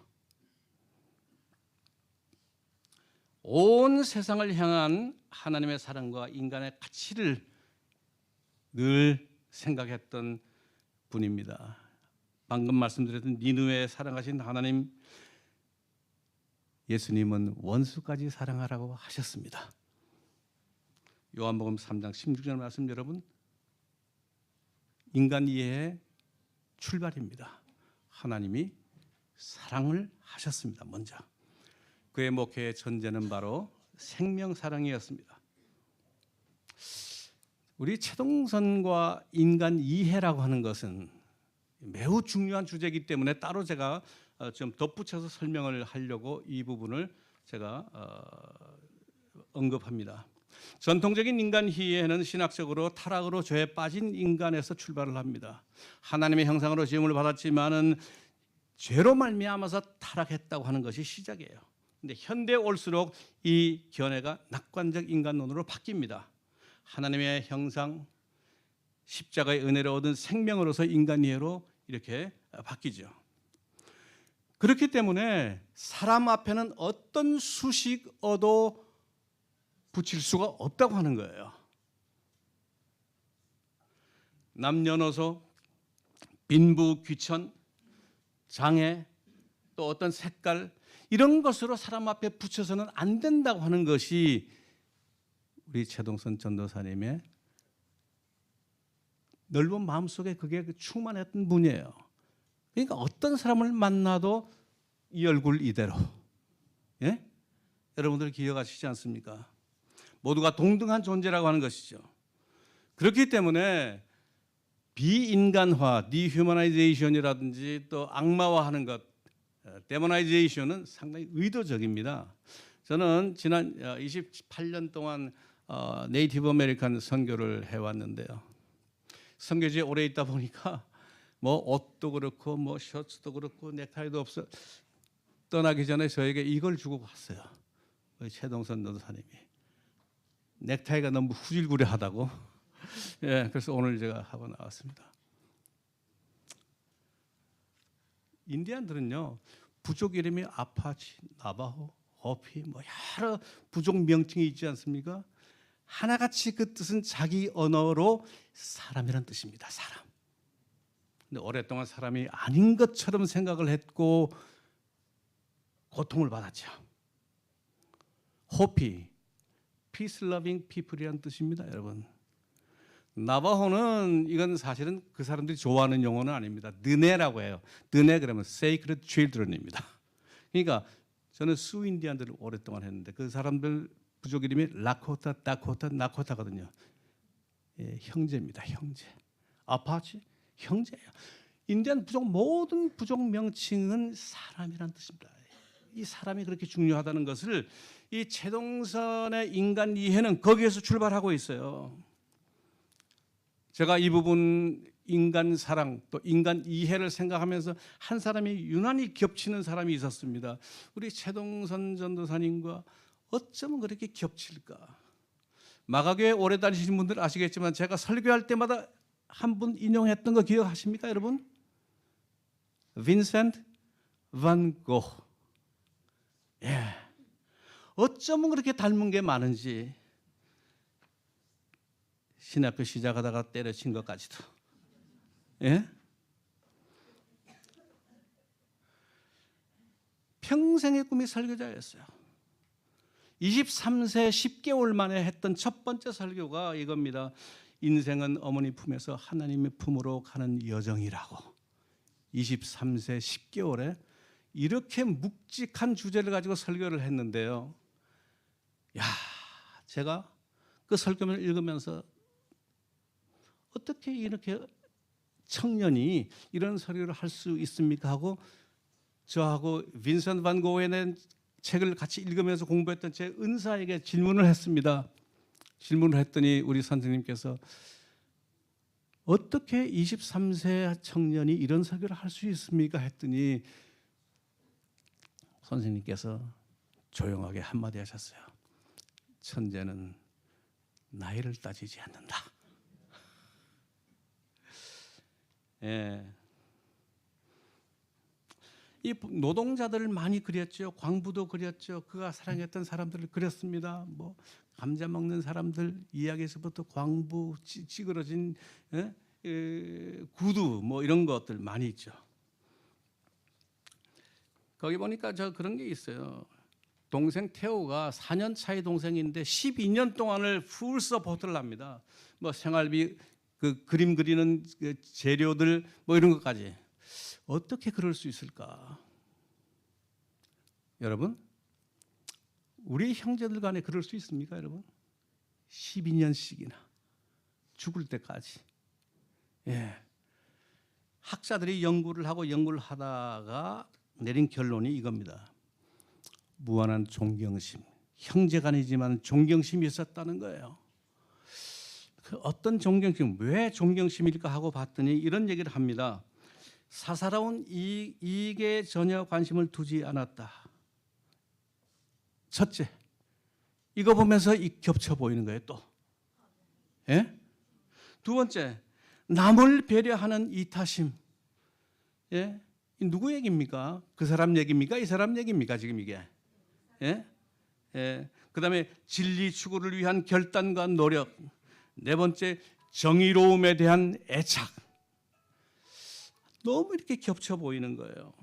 온 세상을 향한 하나님의 사랑과 인간의 가치를 늘 생각했던 분입니다. 방금 말씀드렸던 니느웨 사랑하신 하나님, 예수님은 원수까지 사랑하라고 하셨습니다. 요한복음 3장 16절 말씀 여러분, 인간 이해의 출발입니다. 하나님이 사랑을 하셨습니다. 먼저 그의 목회의 전제는 바로 생명사랑이었습니다. 우리 최동선과 인간 이해라고 하는 것은 매우 중요한 주제이기 때문에 따로 제가 좀 덧붙여서 설명을 하려고 이 부분을 제가 언급합니다. 전통적인 인간 이해는 신학적으로 타락으로 죄에 빠진 인간에서 출발을 합니다. 하나님의 형상으로 지음을 받았지만은 죄로 말미암아서 타락했다고 하는 것이 시작이에요. 근데 현대에 올수록 이 견해가 낙관적 인간론으로 바뀝니다. 하나님의 형상, 십자가의 은혜로 얻은 생명으로서 인간 이해로 이렇게 바뀌죠. 그렇기 때문에 사람 앞에는 어떤 수식어도 붙일 수가 없다고 하는 거예요. 남녀노소, 빈부, 귀천, 장애, 또 어떤 색깔 이런 것으로 사람 앞에 붙여서는 안 된다고 하는 것이 우리 최동선 전도사님의 넓은 마음속에 그게 충만했던 분이에요. 그러니까 어떤 사람을 만나도 이 얼굴 이대로. 예? 여러분들 기억하시지 않습니까? 모두가 동등한 존재라고 하는 것이죠. 그렇기 때문에 비인간화, 디휴머나이제이션이라든지 또 악마화하는 것, 데모나이제이션은 상당히 의도적입니다. 저는 지난 28년 동안 네이티브 아메리칸 선교를 해왔는데요. 선교지에 오래 있다 보니까 뭐 옷도 그렇고 뭐 셔츠도 그렇고 넥타이도 없어. 떠나기 전에 저에게 이걸 주고 갔어요. 우리 최동선 전도사님이. 넥타이가 너무 후질구레하다고. 예, 그래서 오늘 제가 하고 나왔습니다. 인디안들은요 부족 이름이 아파치, 나바호, 호피 뭐 여러 부족 명칭이 있지 않습니까? 하나같이 그 뜻은 자기 언어로 사람이란 뜻입니다. 사람. 근데 오랫동안 사람이 아닌 것처럼 생각을 했고 고통을 받았죠. 호피, Peace Loving People이란 뜻입니다, 여러분. 나바호는 이건 사실은 그 사람들이 좋아하는 용어는 아닙니다. 느네라고 해요. 느네 그러면 Sacred Children입니다. 그러니까 저는 수인디안들을 오랫동안 했는데 그 사람들 부족 이름이 라코타, 다코타, 나코타거든요. 예, 형제입니다, 형제. 아파치, 형제예요. 인디안 부족 모든 부족 명칭은 사람이란 뜻입니다. 이 사람이 그렇게 중요하다는 것을 이 최동선의 인간 이해는 거기에서 출발하고 있어요. 제가 이 부분 인간 사랑 또 인간 이해를 생각하면서 한 사람이 유난히 겹치는 사람이 있었습니다. 우리 최동선 전도사님과 어쩌면 그렇게 겹칠까? 마가교회 오래 다니시는 분들 아시겠지만 제가 설교할 때마다 한 분 인용했던 거 기억하십니까, 여러분? 빈센트 반 고흐. 예. 어쩌면 그렇게 닮은 게 많은지 신학교 시작하다가 때려친 것까지도. 예? 평생의 꿈이 설교자였어요. 23세 10개월 만에 했던 첫 번째 설교가 이겁니다. 인생은 어머니 품에서 하나님의 품으로 가는 여정이라고. 23세 10개월에 이렇게 묵직한 주제를 가지고 설교를 했는데요. 야, 제가 그 설교를 읽으면서 어떻게 이렇게 청년이 이런 설교를 할 수 있습니까 하고 저하고 빈센트 반 고흐에 낸 책을 같이 읽으면서 공부했던 제 은사에게 질문을 했습니다. 질문을 했더니 우리 선생님께서 어떻게 23세 청년이 이런 설교를 할 수 있습니까 했더니 선생님께서 조용하게 한마디 하셨어요. 천재는 나이를 따지지 않는다. 예. 이 노동자들을 많이 그렸죠. 광부도 그렸죠. 그가 사랑했던 사람들을 그렸습니다. 뭐 감자 먹는 사람들 이야기에서부터 광부, 찌그러진 구두 뭐 이런 것들 많이 있죠. 거기 보니까 저 그런 게 있어요. 동생 태호가 4년 차이 동생인데 12년 동안을 풀 서포트를 합니다. 뭐 생활비, 그 그림 그리는 그 재료들 뭐 이런 것까지. 어떻게 그럴 수 있을까? 여러분, 우리 형제들 간에 그럴 수 있습니까, 여러분? 12년씩이나 죽을 때까지. 예. 학자들이 연구를 하다가 내린 결론이 이겁니다. 무한한 존경심, 형제간이지만 존경심이 있었다는 거예요. 그 어떤 존경심, 왜 존경심일까 하고 봤더니 이런 얘기를 합니다. 사사로운 이익에 전혀 관심을 두지 않았다. 첫째, 이거 보면서 겹쳐 보이는 거예요. 또, 예? 두 번째, 남을 배려하는 이타심. 예? 누구 얘기입니까? 그 사람 얘기입니까? 이 사람 얘기입니까? 지금 이게. 예? 예. 그다음에 진리 추구를 위한 결단과 노력. 네 번째, 정의로움에 대한 애착. 너무 이렇게 겹쳐 보이는 거예요.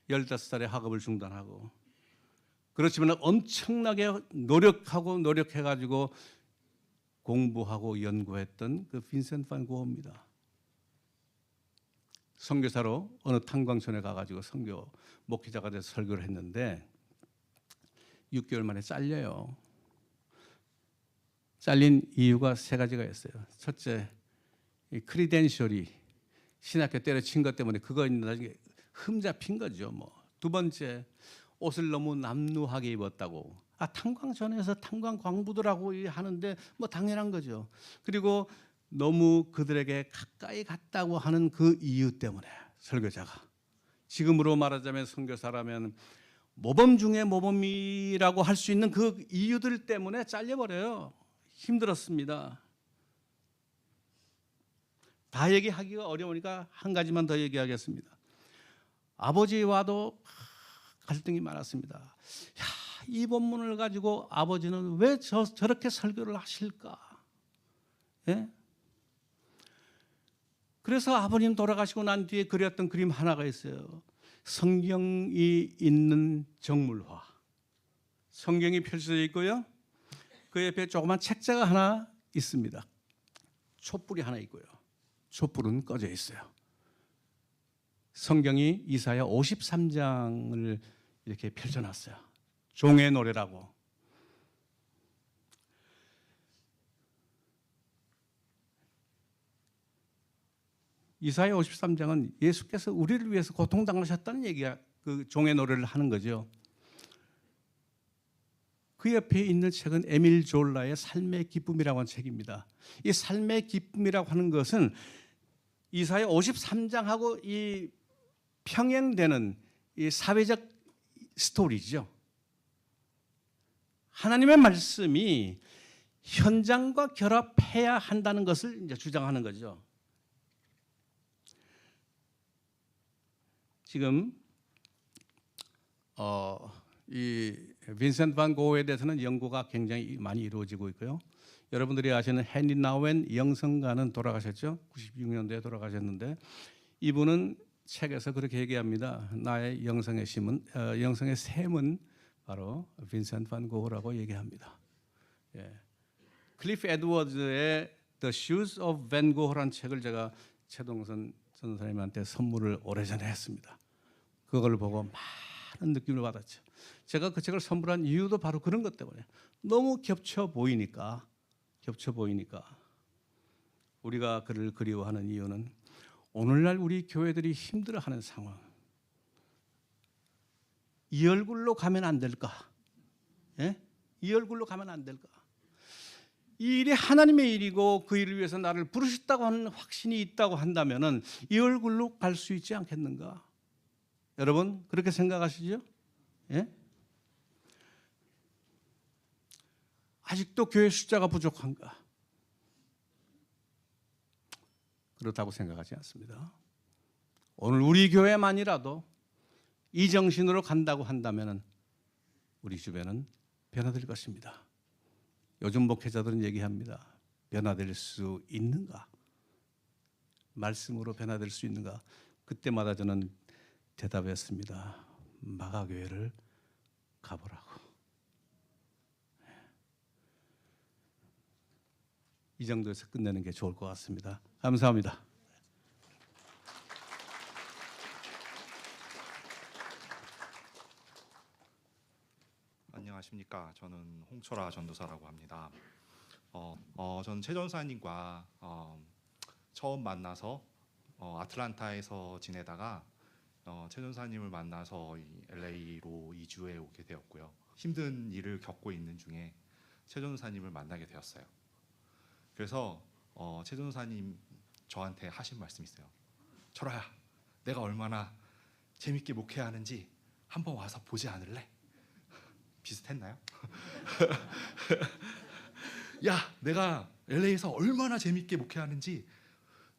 15살에 학업을 중단하고, 그렇지만 엄청나게 노력해가지고 공부하고 연구했던 그 빈센트 반 고흐입니다. 선교사로 어느 탄광촌에 가가지고 선교 목회자가 돼서 설교를 했는데 6개월 만에 잘려요. 잘린 이유가 3가지가 있어요. 첫째, 이 크리덴셜이 신학교 때려친 것 때문에 그거 나중에 흠 잡힌 거죠. 뭐. 두 번째, 옷을 너무 남루하게 입었다고. 탄광촌에서 탄광 광부들하고 하는데 뭐 당연한 거죠. 그리고 너무 그들에게 가까이 갔다고 하는 그 이유 때문에 설교자가, 지금으로 말하자면 선교사라면 모범 중에 모범이라고 할 수 있는 그 이유들 때문에 잘려버려요. 힘들었습니다. 다 얘기하기가 어려우니까 한 가지만 더 얘기하겠습니다. 아버지와도 갈등이 많았습니다. 야, 이 본문을 가지고 아버지는 왜 저렇게 설교를 하실까? 예? 그래서 아버님 돌아가시고 난 뒤에 그렸던 그림 하나가 있어요. 성경이 있는 정물화. 성경이 펼쳐져 있고요. 그 옆에 조그만 책자가 하나 있습니다. 촛불이 하나 있고요. 촛불은 꺼져 있어요. 성경이 이사야 53장을 이렇게 펼쳐놨어요. 종의 노래라고. 이사야 53장은 예수께서 우리를 위해서 고통당하셨다는 얘기가 그 종의 노래를 하는 거죠. 그 옆에 있는 책은 에밀 졸라의 삶의 기쁨이라고 하는 책입니다. 이 삶의 기쁨이라고 하는 것은 이사야 53장하고 이 평행되는 이 사회적 스토리죠. 하나님의 말씀이 현장과 결합해야 한다는 것을 이제 주장하는 거죠. 지금 이 빈센트 반 고흐에 대해서는 연구가 굉장히 많이 이루어지고 있고요. 여러분들이 아시는 헨리 나우엔 영성가는 돌아가셨죠. 96년도에 돌아가셨는데 이분은 책에서 그렇게 얘기합니다. 나의 영성의 샘은 바로 빈센트 반 고흐라고 얘기합니다. 예. 클리프 에드워즈의 The Shoes of Van Gogh라는 책을 제가 최동선 전사님한테 선물을 오래전에 했습니다. 그걸 보고 많은 느낌을 받았죠. 제가 그 책을 선물한 이유도 바로 그런 것 때문에 너무 겹쳐 보이니까 우리가 그를 그리워하는 이유는 오늘날 우리 교회들이 힘들어하는 상황, 이 얼굴로 가면 안 될까? 예? 이 얼굴로 가면 안 될까? 이 일이 하나님의 일이고 그 일을 위해서 나를 부르셨다고 하는 확신이 있다고 한다면은 이 얼굴로 갈 수 있지 않겠는가? 여러분 그렇게 생각하시죠? 예? 아직도 교회 숫자가 부족한가? 그렇다고 생각하지 않습니다. 오늘 우리 교회만이라도 이 정신으로 간다고 한다면 우리 주변은 변화될 것입니다. 요즘 목회자들은 얘기합니다. 변화될 수 있는가? 말씀으로 변화될 수 있는가? 그때마다 저는 대답했습니다. 마가교회를 가보라고. 이 정도에서 끝내는 게 좋을 것 같습니다. 감사합니다. 안녕하십니까. 저는 홍철아 전도사라고 합니다. 저는 최 전사님과 처음 만나서 아틀란타에서 지내다가 최 전사님을 만나서 이 LA로 이주해 오게 되었고요. 힘든 일을 겪고 있는 중에 최 전사님을 만나게 되었어요. 그래서 최 전사님 저한테 하신 말씀이 있어요. 철아야, 내가 얼마나 재밌게 목회하는지 한번 와서 보지 않을래? 비슷했나요? 야, 내가 LA에서 얼마나 재밌게 목회하는지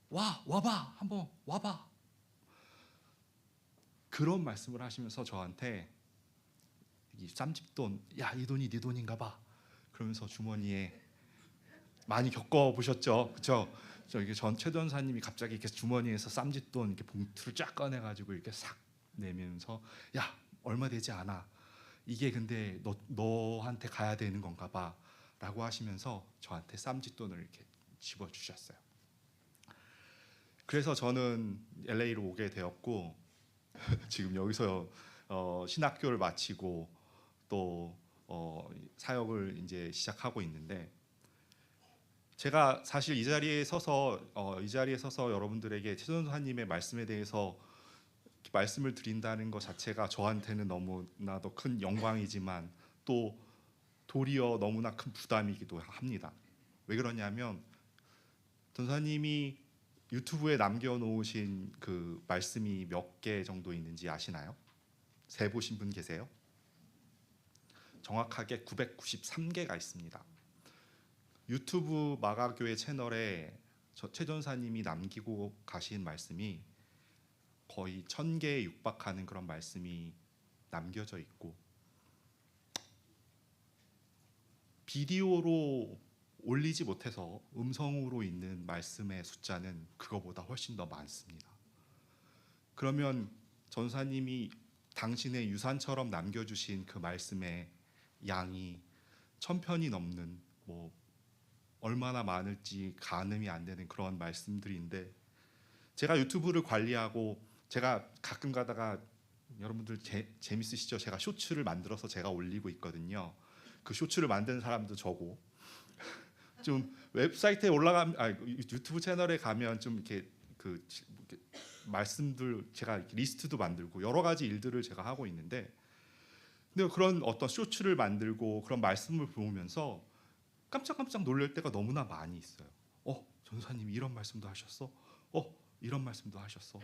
와봐, 한번 와봐. 그런 말씀을 하시면서 저한테 이 쌈집돈, 야, 이 돈이 네 돈인가 봐. 그러면서 주머니에 많이 겪어보셨죠, 그렇죠? 저기 최 전사님이 갑자기 이렇게 주머니에서 쌈짓돈 이렇게 봉투를 쫙 꺼내가지고 이렇게 싹 내면서 야, 얼마 되지 않아. 이게 근데 너한테 가야 되는 건가 봐라고 하시면서 저한테 쌈짓돈을 이렇게 집어주셨어요. 그래서 저는 LA로 오게 되었고 지금 여기서 신학교를 마치고 또 사역을 이제 시작하고 있는데, 제가 사실 이 자리에 서서 여러분들에게 최 전사님의 말씀에 대해서 말씀을 드린다는 것 자체가 저한테는 너무나도 큰 영광이지만 또 도리어 너무나 큰 부담이기도 합니다. 왜 그러냐면 전사님이 유튜브에 남겨놓으신 그 말씀이 몇 개 정도 있는지 아시나요? 세보신 분 계세요? 정확하게 993개가 있습니다. 유튜브 마가교회 채널에 최 전사님이 남기고 가신 말씀이 거의 1000개에 육박하는 그런 말씀이 남겨져 있고, 비디오로 올리지 못해서 음성으로 있는 말씀의 숫자는 그거보다 훨씬 더 많습니다. 그러면 전사님이 당신의 유산처럼 남겨주신 그 말씀의 양이 1000편이 넘는, 뭐 얼마나 많을지 가늠이 안 되는 그런 말씀들인데, 제가 유튜브를 관리하고 제가 가끔 가다가 여러분들 재밌으시죠? 제가 쇼츠를 만들어서 제가 올리고 있거든요. 그 쇼츠를 만든 사람도 저고, 좀 웹사이트에 유튜브 채널에 가면 좀 이렇게 이렇게 말씀들 제가 이렇게 리스트도 만들고 여러 가지 일들을 제가 하고 있는데, 근데 그런 어떤 쇼츠를 만들고 그런 말씀을 보면서 깜짝깜짝 놀랄 때가 너무나 많이 있어요. 전사님이 이런 말씀도 하셨어? 이런 말씀도 하셨어?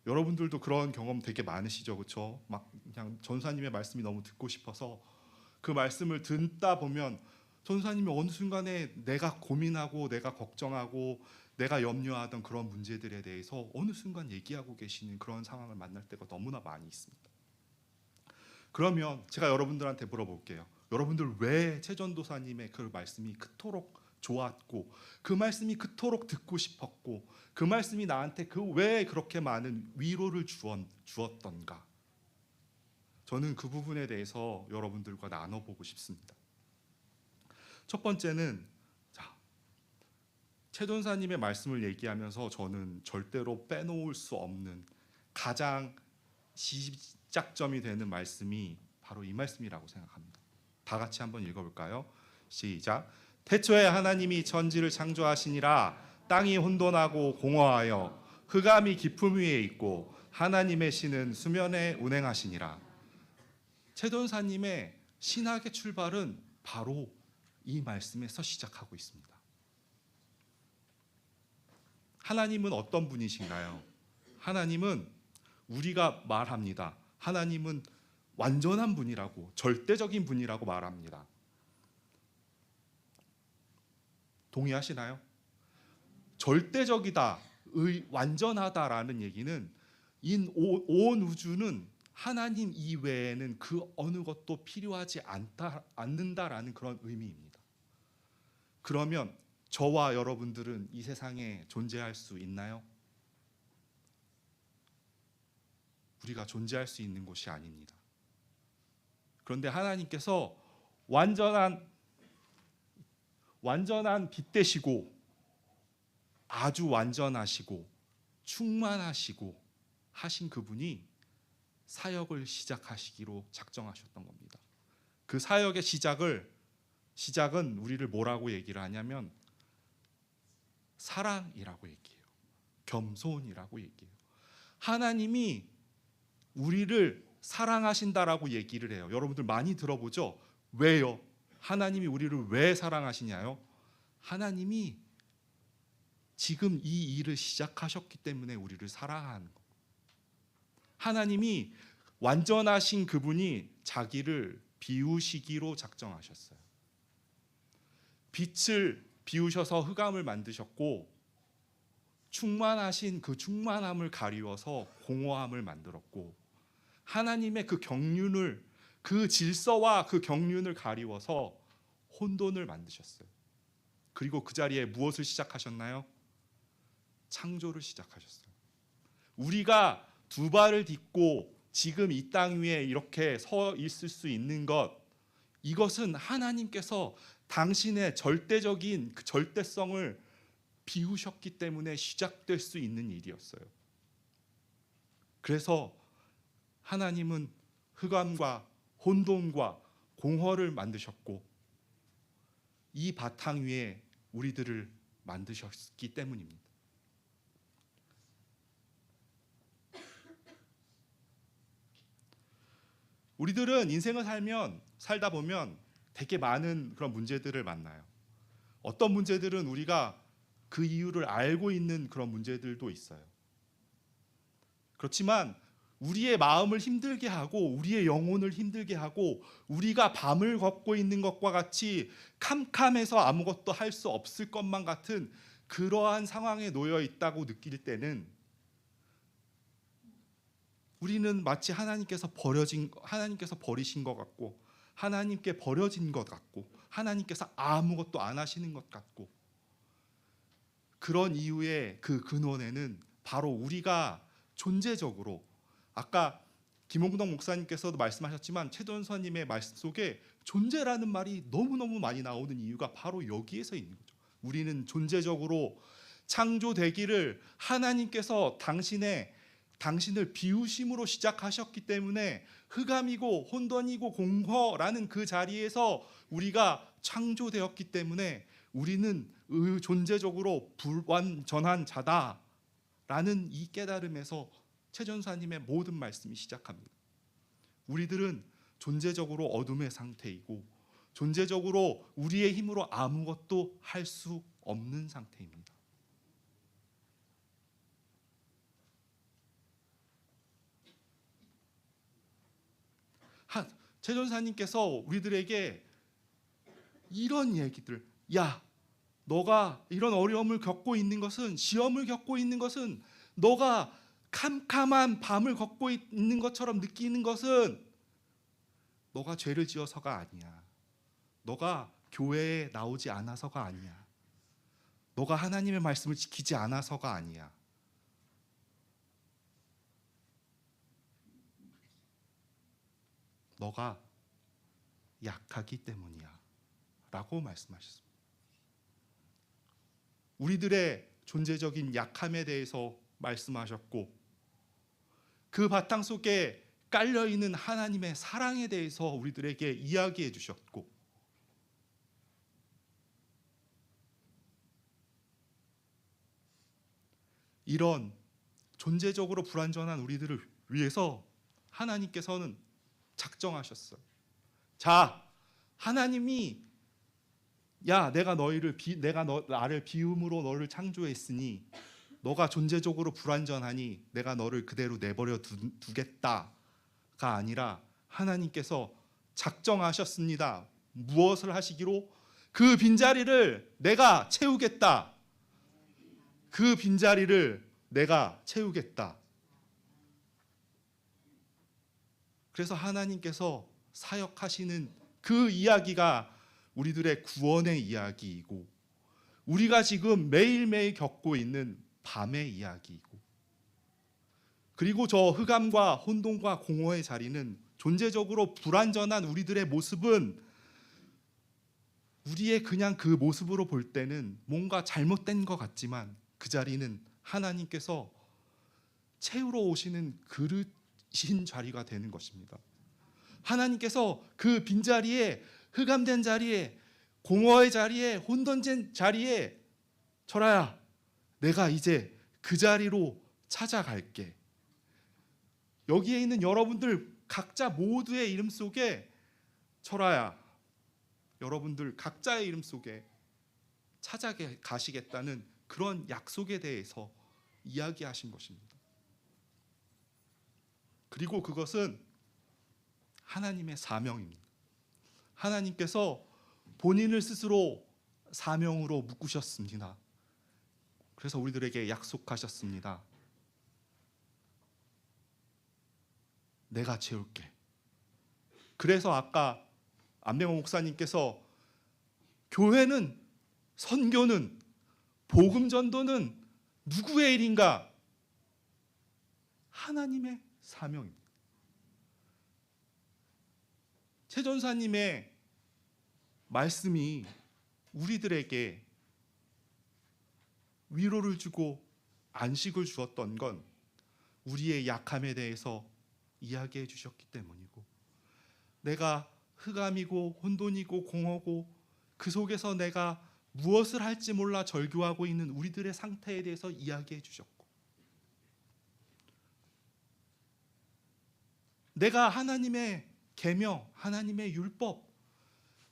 여러분들도 그런 경험 되게 많으시죠, 그렇죠? 막 그냥 전사님의 말씀이 너무 듣고 싶어서 그 말씀을 듣다 보면 전사님이 어느 순간에 내가 고민하고 내가 걱정하고 내가 염려하던 그런 문제들에 대해서 어느 순간 얘기하고 계시는 그런 상황을 만날 때가 너무나 많이 있습니다. 그러면 제가 여러분들한테 물어볼게요. 여러분들 왜 최 전도사님의 그 말씀이 그토록 좋았고 그 말씀이 그토록 듣고 싶었고 그 말씀이 나한테 왜 그렇게 많은 위로를 주었던가? 저는 그 부분에 대해서 여러분들과 나눠보고 싶습니다. 첫 번째는 최 전사님의 말씀을 얘기하면서 저는 절대로 빼놓을 수 없는 가장 시작점이 되는 말씀이 바로 이 말씀이라고 생각합니다. 다 같이 한번 읽어볼까요? 시작. 태초에 하나님이 천지를 창조하시니라. 땅이 혼돈하고 공허하여 흑암이 깊음 위에 있고 하나님의 신은 수면에 운행하시니라. 최 전사님의 신학의 출발은 바로 이 말씀에서 시작하고 있습니다. 하나님은 어떤 분이신가요? 하나님은 우리가 말합니다. 하나님은 완전한 분이라고, 절대적인 분이라고 말합니다. 동의하시나요? 절대적이다, 완전하다라는 얘기는 온 우주는 하나님 이외에는 그 어느 것도 필요하지 않는다라는 그런 의미입니다. 그러면 저와 여러분들은 이 세상에 존재할 수 있나요? 우리가 존재할 수 있는 곳이 아닙니다. 그런데 하나님께서 완전한 빛 되시고 아주 완전하시고 충만하시고 하신 그분이 사역을 시작하시기로 작정하셨던 겁니다. 그 사역의 시작은 우리를 뭐라고 얘기를 하냐면 사랑이라고 얘기해요. 겸손이라고 얘기해요. 하나님이 우리를 사랑하신다라고 얘기를 해요. 여러분들 많이 들어보죠? 왜요? 하나님이 우리를 왜 사랑하시냐요? 하나님이 지금 이 일을 시작하셨기 때문에 우리를 사랑하는 거예요. 하나님이 완전하신 그분이 자기를 비우시기로 작정하셨어요. 빛을 비우셔서 흑암을 만드셨고, 충만하신 그 충만함을 가리워서 공허함을 만들었고, 하나님의 그 경륜을, 그 질서와 그 경륜을 가리워서 혼돈을 만드셨어요. 그리고 그 자리에 무엇을 시작하셨나요? 창조를 시작하셨어요. 우리가 두 발을 딛고 지금 이 땅 위에 이렇게 서 있을 수 있는 것, 이것은 하나님께서 당신의 절대적인 그 절대성을 비우셨기 때문에 시작될 수 있는 일이었어요. 그래서 하나님은 흑암과 혼돈과 공허를 만드셨고, 이 바탕 위에 우리들을 만드셨기 때문입니다. 우리들은 인생을 살다 보면 되게 많은 그런 문제들을 만나요. 어떤 문제들은 우리가 그 이유를 알고 있는 그런 문제들도 있어요. 그렇지만 우리의 마음을 힘들게 하고 우리의 영혼을 힘들게 하고 우리가 밤을 걷고 있는 것과 같이 캄캄해서 아무것도 할 수 없을 것만 같은 그러한 상황에 놓여 있다고 느낄 때는 우리는 마치 하나님께서 버리신 것 같고, 하나님께 버려진 것 같고, 하나님께서 아무것도 안 하시는 것 같고, 그런 이유의 그 근원에는 바로 우리가 존재적으로, 아까 김홍덕 목사님께서도 말씀하셨지만 최전사님의 말씀 속에 존재라는 말이 너무너무 많이 나오는 이유가 바로 여기에서 있는 거죠. 우리는 존재적으로 창조되기를 하나님께서 당신을 비우심으로 시작하셨기 때문에 흑암이고 혼돈이고 공허라는 그 자리에서 우리가 창조되었기 때문에 우리는 존재적으로 불완전한 자다라는 이 깨달음에서 최전사님의 모든 말씀이 시작합니다. 우리들은 존재적으로 어둠의 상태이고 존재적으로 우리의 힘으로 아무것도 할 수 없는 상태입니다. 최전사님께서 우리들에게 이런 얘기들, 야, 너가 이런 어려움을 겪고 있는 것은, 시험을 겪고 있는 것은, 너가 캄캄한 밤을 걷고 있는 것처럼 느끼는 것은 너가 죄를 지어서가 아니야. 너가 교회에 나오지 않아서가 아니야. 너가 하나님의 말씀을 지키지 않아서가 아니야. 너가 약하기 때문이야 라고 말씀하셨습니다. 우리들의 존재적인 약함에 대해서 말씀하셨고, 그 바탕 속에 깔려있는 하나님의 사랑에 대해서 우리들에게 이야기해 주셨고, 이런 존재적으로 불완전한 우리들을 위해서 하나님께서는 작정하셨어요. 자, 하나님이 야, 내가 나를 비움으로 너를 창조했으니 너가 존재적으로 불완전하니 내가 너를 그대로 내버려 두겠다가 아니라 하나님께서 작정하셨습니다. 무엇을 하시기로? 그 빈자리를 내가 채우겠다. 그 빈자리를 내가 채우겠다. 그래서 하나님께서 사역하시는 그 이야기가 우리들의 구원의 이야기이고, 우리가 지금 매일매일 겪고 있는 밤의 이야기이고, 그리고 저 흑암과 혼돈과 공허의 자리는 존재적으로 불완전한 우리들의 모습은 우리의 그냥 그 모습으로 볼 때는 뭔가 잘못된 것 같지만 그 자리는 하나님께서 채우러 오시는 그릇인 자리가 되는 것입니다. 하나님께서 그 빈자리에, 흑암된 자리에, 공허의 자리에, 혼돈된 자리에 철아야, 내가 이제 그 자리로 찾아갈게. 여기에 있는 여러분들 각자 모두의 이름 속에 철아야, 여러분들 각자의 이름 속에 찾아가시겠다는 그런 약속에 대해서 이야기하신 것입니다. 그리고 그것은 하나님의 사명입니다. 하나님께서 본인을 스스로 사명으로 묶으셨습니다. 그래서 우리들에게 약속하셨습니다. 내가 채울게. 그래서 아까 안병호 목사님께서 교회는, 선교는, 복음 전도는 누구의 일인가? 하나님의 사명입니다. 최 전사님의 말씀이 우리들에게 위로를 주고 안식을 주었던 건 우리의 약함에 대해서 이야기해 주셨기 때문이고, 내가 흑암이고 혼돈이고 공허고 그 속에서 내가 무엇을 할지 몰라 절규하고 있는 우리들의 상태에 대해서 이야기해 주셨고, 내가 하나님의 계명, 하나님의 율법,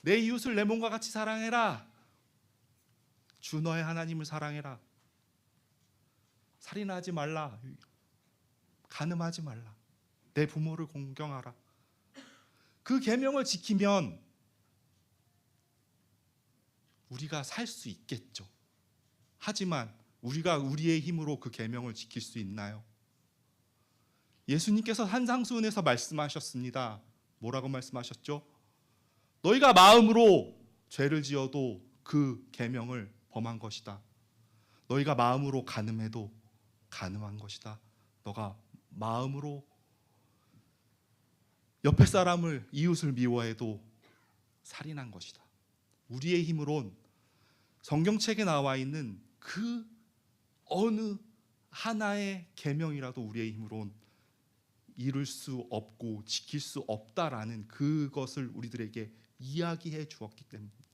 내 이웃을 내 몸과 같이 사랑해라, 주 너의 하나님을 사랑해라, 살인하지 말라, 간음하지 말라, 내 부모를 공경하라, 그 계명을 지키면 우리가 살 수 있겠죠. 하지만 우리가 우리의 힘으로 그 계명을 지킬 수 있나요? 예수님께서 산상수훈에서 말씀하셨습니다. 뭐라고 말씀하셨죠? 너희가 마음으로 죄를 지어도 그 계명을 범한 것이다. 너희가 마음으로 간음해도 간음한 것이다. 너가 마음으로 옆에 사람을, 이웃을 미워해도 살인한 것이다. 우리의 힘으론 성경책에 나와 있는 그 어느 하나의 계명이라도 우리의 힘으론 이룰 수 없고 지킬 수 없다라는 그것을 우리들에게 이야기해 주었기 때문입니다.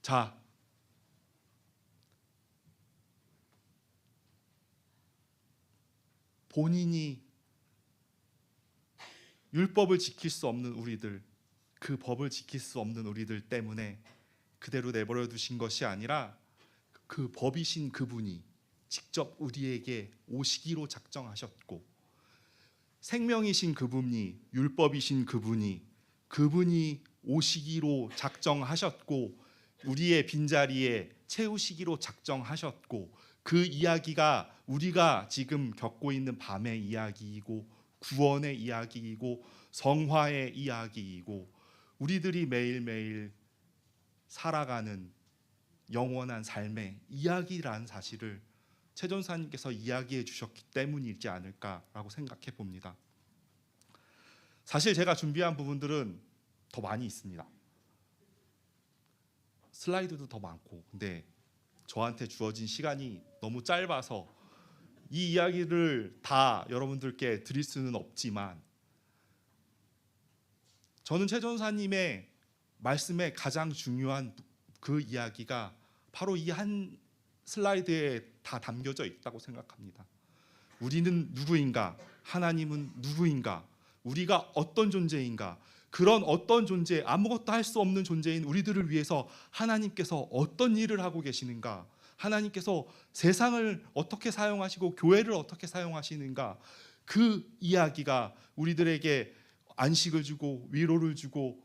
자, 본인이 율법을 지킬 수 없는 우리들, 그 법을 지킬 수 없는 우리들 때문에 그대로 내버려 두신 것이 아니라 그 법이신 그분이 직접 우리에게 오시기로 작정하셨고, 생명이신 그분이, 율법이신 그분이 오시기로 작정하셨고, 우리의 빈자리에 채우시기로 작정하셨고, 그 이야기가 우리가 지금 겪고 있는 밤의 이야기이고, 구원의 이야기이고, 성화의 이야기이고, 우리들이 매일매일 살아가는 영원한 삶의 이야기라는 사실을 최 전사님께서 이야기해 주셨기 때문이지 않을까라고 생각해 봅니다. 사실 제가 준비한 부분들은 더 많이 있습니다. 슬라이드도 더 많고, 근데 저한테 주어진 시간이 너무 짧아서 이 이야기를 다 여러분들께 드릴 수는 없지만, 저는 최 전사님의 말씀의 가장 중요한 그 이야기가 바로 이 한 슬라이드에 다 담겨져 있다고 생각합니다. 우리는 누구인가? 하나님은 누구인가? 우리가 어떤 존재인가? 그런 어떤 존재, 아무것도 할 수 없는 존재인 우리들을 위해서 하나님께서 어떤 일을 하고 계시는가? 하나님께서 세상을 어떻게 사용하시고 교회를 어떻게 사용하시는가? 그 이야기가 우리들에게 안식을 주고 위로를 주고,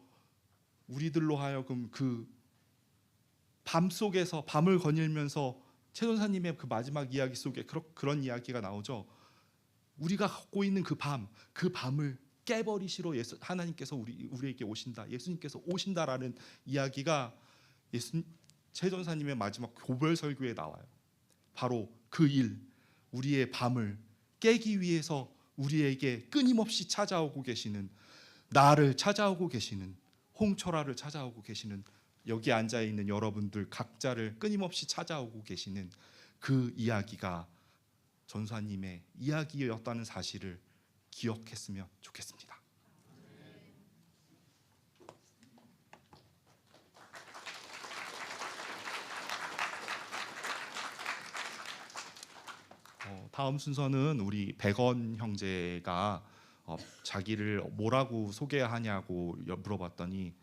우리들로 하여금 그 밤 속에서 밤을 거닐면서 최 전사님의 그 마지막 이야기 속에 그런 이야기가 나오죠. 우리가 갖고 있는 그 밤을 깨버리시러 하나님께서 우리에게 오신다, 예수님께서 오신다라는 이야기가 최 전사님의 마지막 고별 설교에 나와요. 바로 그 일, 우리의 밤을 깨기 위해서 우리에게 끊임없이 찾아오고 계시는, 나를 찾아오고 계시는, 홍철아를 찾아오고 계시는, 여기 앉아 있는 여러분들 각자를 끊임없이 찾아오고 계시는 그 이야기가 전사님의 이야기였다는 사실을 기억했으면 좋겠습니다. 다음 순서는 우리 백원 형제가 자기를 뭐라고 소개하냐고 물어봤더니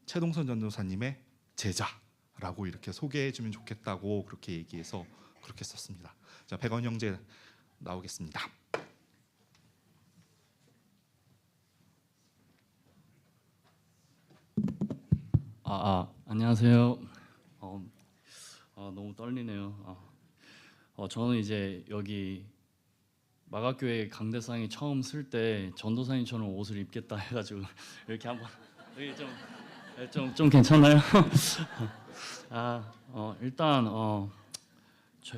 최동선 전도사님의 제자라고 이렇게 소개해주면 좋겠다고 그렇게 얘기해서 그렇게 썼습니다. 자, 백원 형제 나오겠습니다. 안녕하세요. 너무 떨리네요. 저는 이제 여기 마가교회 강대상이 처음 쓸 때 전도사님처럼 옷을 입겠다 해가지고 이렇게 한번 여기 좀 괜찮나요? 일단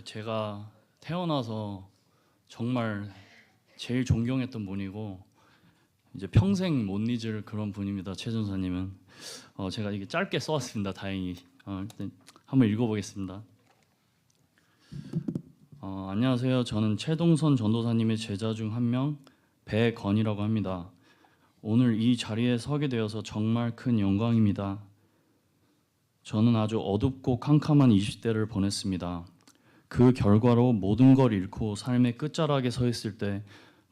제가 태어나서 정말 제일 존경했던 분이고 이제 평생 못 잊을 그런 분입니다. 최 전사님은 제가 이게 짧게 써왔습니다. 다행히 일단 한번 읽어보겠습니다. 안녕하세요. 저는 최동선 전도사님의 제자 중 한 명 배건이라고 합니다. 오늘 이 자리에 서게 되어서 정말 큰 영광입니다. 저는 아주 어둡고 캄캄한 20대를 보냈습니다. 그 결과로 모든 걸 잃고 삶의 끝자락에 서 있을 때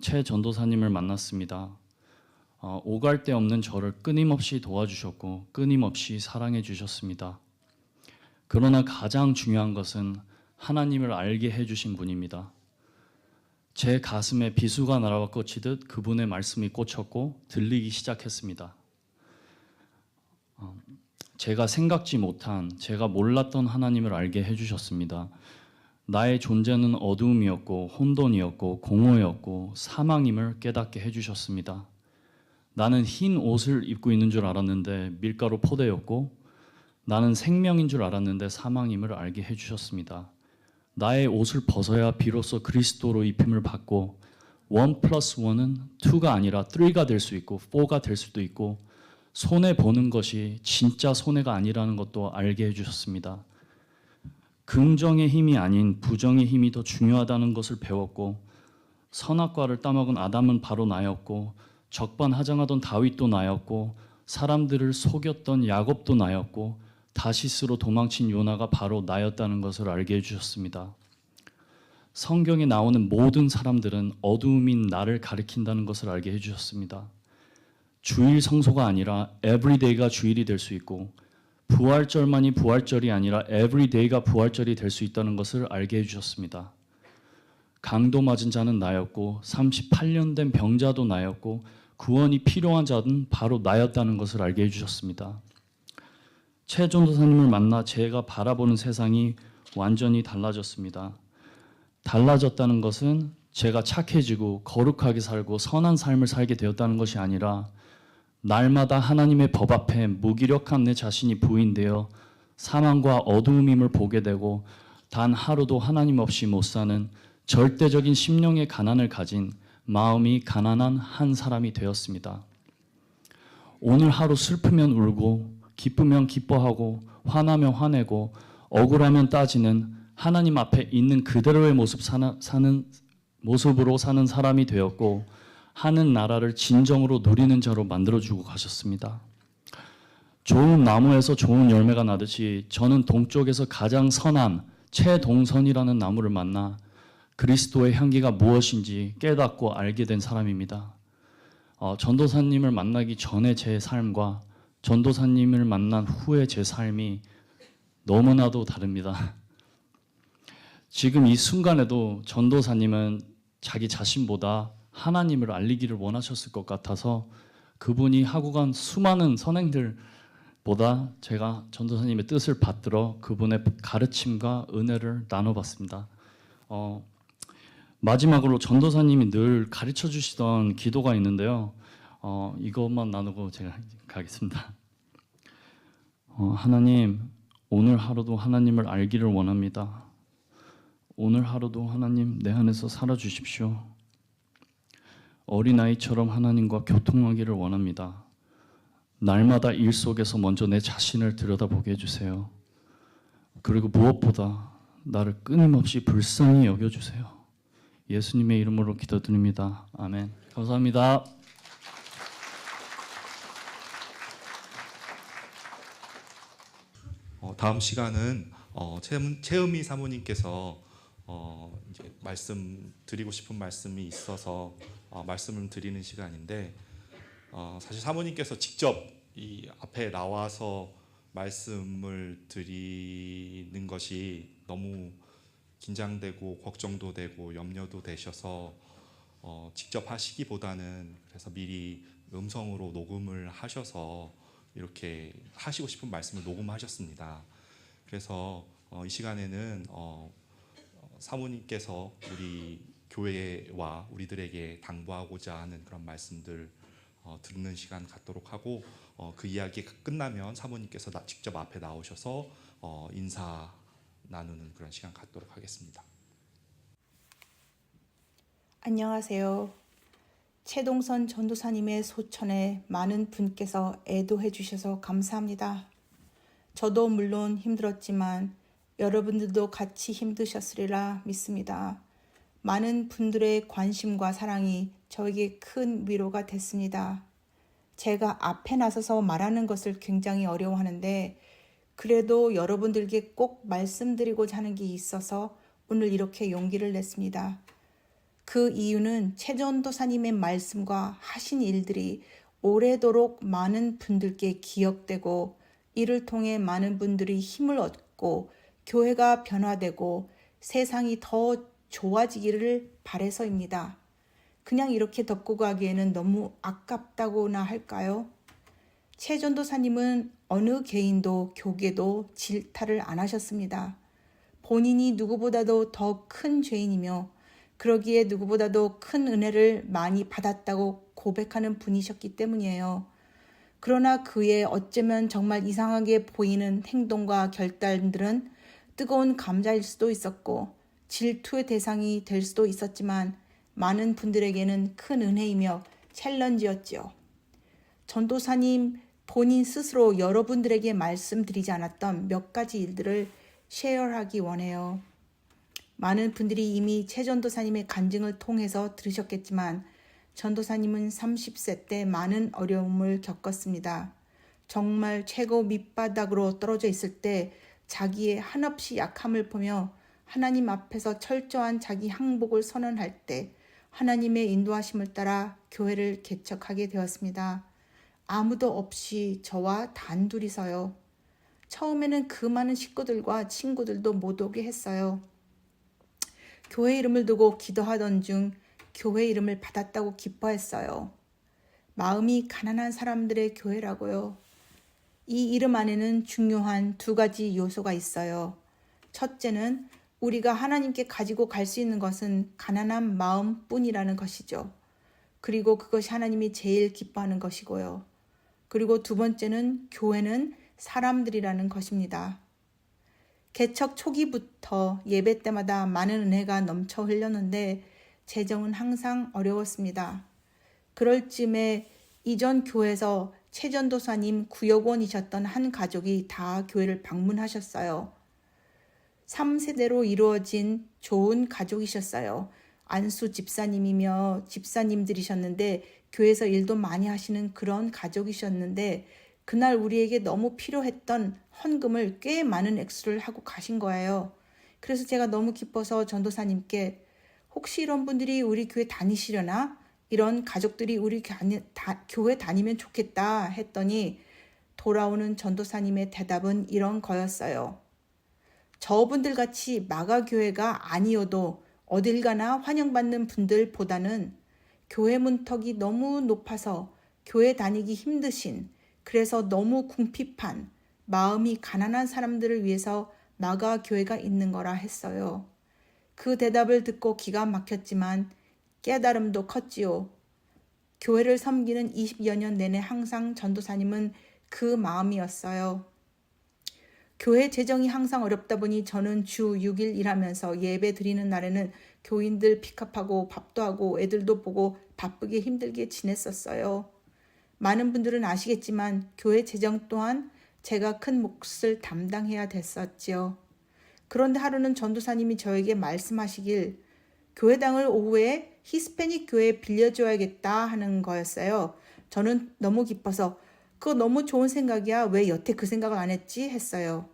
최 전도사님을 만났습니다. 오갈 데 없는 저를 끊임없이 도와주셨고 끊임없이 사랑해 주셨습니다. 그러나 가장 중요한 것은 하나님을 알게 해주신 분입니다. 제 가슴에 비수가 날아와 꽂히듯 그분의 말씀이 꽂혔고 들리기 시작했습니다. 제가 생각지 못한, 제가 몰랐던 하나님을 알게 해주셨습니다. 나의 존재는 어두움이었고 혼돈이었고 공허였고 사망임을 깨닫게 해주셨습니다. 나는 흰 옷을 입고 있는 줄 알았는데 밀가루 포대였고 나는 생명인 줄 알았는데 사망임을 알게 해주셨습니다. 나의 옷을 벗어야 비로소 그리스도로 입힘을 받고 1+1은 2가 아니라 3가 될 수 있고 4가 될 수도 있고 손해보는 것이 진짜 손해가 아니라는 것도 알게 해주셨습니다. 긍정의 힘이 아닌 부정의 힘이 더 중요하다는 것을 배웠고 선악과를 따먹은 아담은 바로 나였고 적반하장하던 다윗도 나였고 사람들을 속였던 야곱도 나였고 다시스로 도망친 요나가 바로 나였다는 것을 알게 해주셨습니다. 성경에 나오는 모든 사람들은 어두움인 나를 가리킨다는 것을 알게 해주셨습니다. 주일 성소가 아니라 에브리데이가 주일이 될 수 있고 부활절만이 부활절이 아니라 에브리데이가 부활절이 될 수 있다는 것을 알게 해주셨습니다. 강도 맞은 자는 나였고 38년 된 병자도 나였고 구원이 필요한 자는 바로 나였다는 것을 알게 해주셨습니다. 최 전도사님을 만나 제가 바라보는 세상이 완전히 달라졌습니다. 달라졌다는 것은 제가 착해지고 거룩하게 살고 선한 삶을 살게 되었다는 것이 아니라 날마다 하나님의 법 앞에 무기력한 내 자신이 부인되어 사망과 어두움임을 보게 되고 단 하루도 하나님 없이 못 사는 절대적인 심령의 가난을 가진 마음이 가난한 한 사람이 되었습니다. 오늘 하루 슬프면 울고 기쁘면 기뻐하고 화나면 화내고 억울하면 따지는 하나님 앞에 있는 그대로의 모습으로 사는 사람이 되었고 하는 나라를 진정으로 누리는 자로 만들어주고 가셨습니다. 좋은 나무에서 좋은 열매가 나듯이 저는 동쪽에서 가장 선한 최동선이라는 나무를 만나 그리스도의 향기가 무엇인지 깨닫고 알게 된 사람입니다. 전도사님을 만나기 전에 제 삶과 전도사님을 만난 후에 제 삶이 너무나도 다릅니다. 지금 이 순간에도 전도사님은 자기 자신보다 하나님을 알리기를 원하셨을 것 같아서 그분이 하고 간 수많은 선행들보다 제가 전도사님의 뜻을 받들어 그분의 가르침과 은혜를 나눠봤습니다. 마지막으로 전도사님이 늘 가르쳐 주시던 기도가 있는데요. 이것만 나누고 제가 가겠습니다. 하나님, 오늘 하루도 하나님을 알기를 원합니다. 오늘 하루도 하나님 내 안에서 살아주십시오. 어린아이처럼 하나님과 교통하기를 원합니다. 날마다 일 속에서 먼저 내 자신을 들여다보게 해주세요. 그리고 무엇보다 나를 끊임없이 불쌍히 여겨주세요. 예수님의 이름으로 기도드립니다. 아멘. 감사합니다. 다음 시간은 최은미 사모님께서 이제 말씀드리고 싶은 말씀이 있어서 말씀을 드리는 시간인데, 사실 사모님께서 직접 이 앞에 나와서 말씀을 드리는 것이 너무 긴장되고 걱정도 되고 염려도 되셔서 직접 하시기보다는 그래서 미리 음성으로 녹음을 하셔서 이렇게 하시고 싶은 말씀을 녹음하셨습니다. 그래서 이 시간에는 사모님께서 우리 교회와 우리들에게 당부하고자 하는 그런 말씀들 듣는 시간 갖도록 하고, 그 이야기가 끝나면 사모님께서 직접 앞에 나오셔서 인사 나누는 그런 시간 갖도록 하겠습니다. 안녕하세요. 최동선 전도사님의 소천에 많은 분께서 애도해 주셔서 감사합니다. 저도 물론 힘들었지만 여러분들도 같이 힘드셨으리라 믿습니다. 많은 분들의 관심과 사랑이 저에게 큰 위로가 됐습니다. 제가 앞에 나서서 말하는 것을 굉장히 어려워하는데, 그래도 여러분들께 꼭 말씀드리고자 하는 게 있어서 오늘 이렇게 용기를 냈습니다. 그 이유는 최 전도사님의 말씀과 하신 일들이 오래도록 많은 분들께 기억되고, 이를 통해 많은 분들이 힘을 얻고 교회가 변화되고 세상이 더 좋아지기를 바라서입니다. 그냥 이렇게 덮고 가기에는 너무 아깝다고나 할까요? 최 전도사님은 어느 개인도 교계도 질타를 안 하셨습니다. 본인이 누구보다도 더 큰 죄인이며 그러기에 누구보다도 큰 은혜를 많이 받았다고 고백하는 분이셨기 때문이에요. 그러나 그의 어쩌면 정말 이상하게 보이는 행동과 결단들은 뜨거운 감자일 수도 있었고 질투의 대상이 될 수도 있었지만 많은 분들에게는 큰 은혜이며 챌린지였지요. 전도사님 본인 스스로 여러분들에게 말씀드리지 않았던 몇 가지 일들을 쉐어하기 원해요. 많은 분들이 이미 최 전도사님의 간증을 통해서 들으셨겠지만 전도사님은 30세 때 많은 어려움을 겪었습니다. 정말 최고 밑바닥으로 떨어져 있을 때 자기의 한없이 약함을 보며 하나님 앞에서 철저한 자기 항복을 선언할 때 하나님의 인도하심을 따라 교회를 개척하게 되었습니다. 아무도 없이 저와 단둘이서요. 처음에는 그 많은 식구들과 친구들도 못 오게 했어요. 교회 이름을 두고 기도하던 중 교회 이름을 받았다고 기뻐했어요. 마음이 가난한 사람들의 교회라고요. 이 이름 안에는 중요한 두 가지 요소가 있어요. 첫째는 우리가 하나님께 가지고 갈 수 있는 것은 가난한 마음뿐이라는 것이죠. 그리고 그것이 하나님이 제일 기뻐하는 것이고요. 그리고 두 번째는 교회는 사람들이라는 것입니다. 개척 초기부터 예배 때마다 많은 은혜가 넘쳐 흘렸는데 재정은 항상 어려웠습니다. 그럴 쯤에 이전 교회에서 최 전도사님 구역원이셨던 한 가족이 다 교회를 방문하셨어요. 3세대로 이루어진 좋은 가족이셨어요. 안수 집사님이며 집사님들이셨는데 교회에서 일도 많이 하시는 그런 가족이셨는데 그날 우리에게 너무 필요했던 헌금을 꽤 많은 액수를 하고 가신 거예요. 그래서 제가 너무 기뻐서 전도사님께 혹시 이런 분들이 우리 교회 다니시려나? 이런 가족들이 우리 교회 다니면 좋겠다 했더니 돌아오는 전도사님의 대답은 이런 거였어요. 저분들 같이 마가교회가 아니어도 어딜 가나 환영받는 분들보다는 교회 문턱이 너무 높아서 교회 다니기 힘드신, 그래서 너무 궁핍한 마음이 가난한 사람들을 위해서 마가교회가 있는 거라 했어요. 그 대답을 듣고 기가 막혔지만 깨달음도 컸지요. 교회를 섬기는 20여 년 내내 항상 전도사님은 그 마음이었어요. 교회 재정이 항상 어렵다 보니 저는 주 6일 일하면서 예배 드리는 날에는 교인들 픽업하고 밥도 하고 애들도 보고 바쁘게 힘들게 지냈었어요. 많은 분들은 아시겠지만 교회 재정 또한 제가 큰 몫을 담당해야 됐었지요. 그런데 하루는 전도사님이 저에게 말씀하시길 교회당을 오후에 히스패닉 교회에 빌려줘야겠다 하는 거였어요. 저는 너무 기뻐서 그거 너무 좋은 생각이야. 왜 여태 그 생각을 안 했지? 했어요.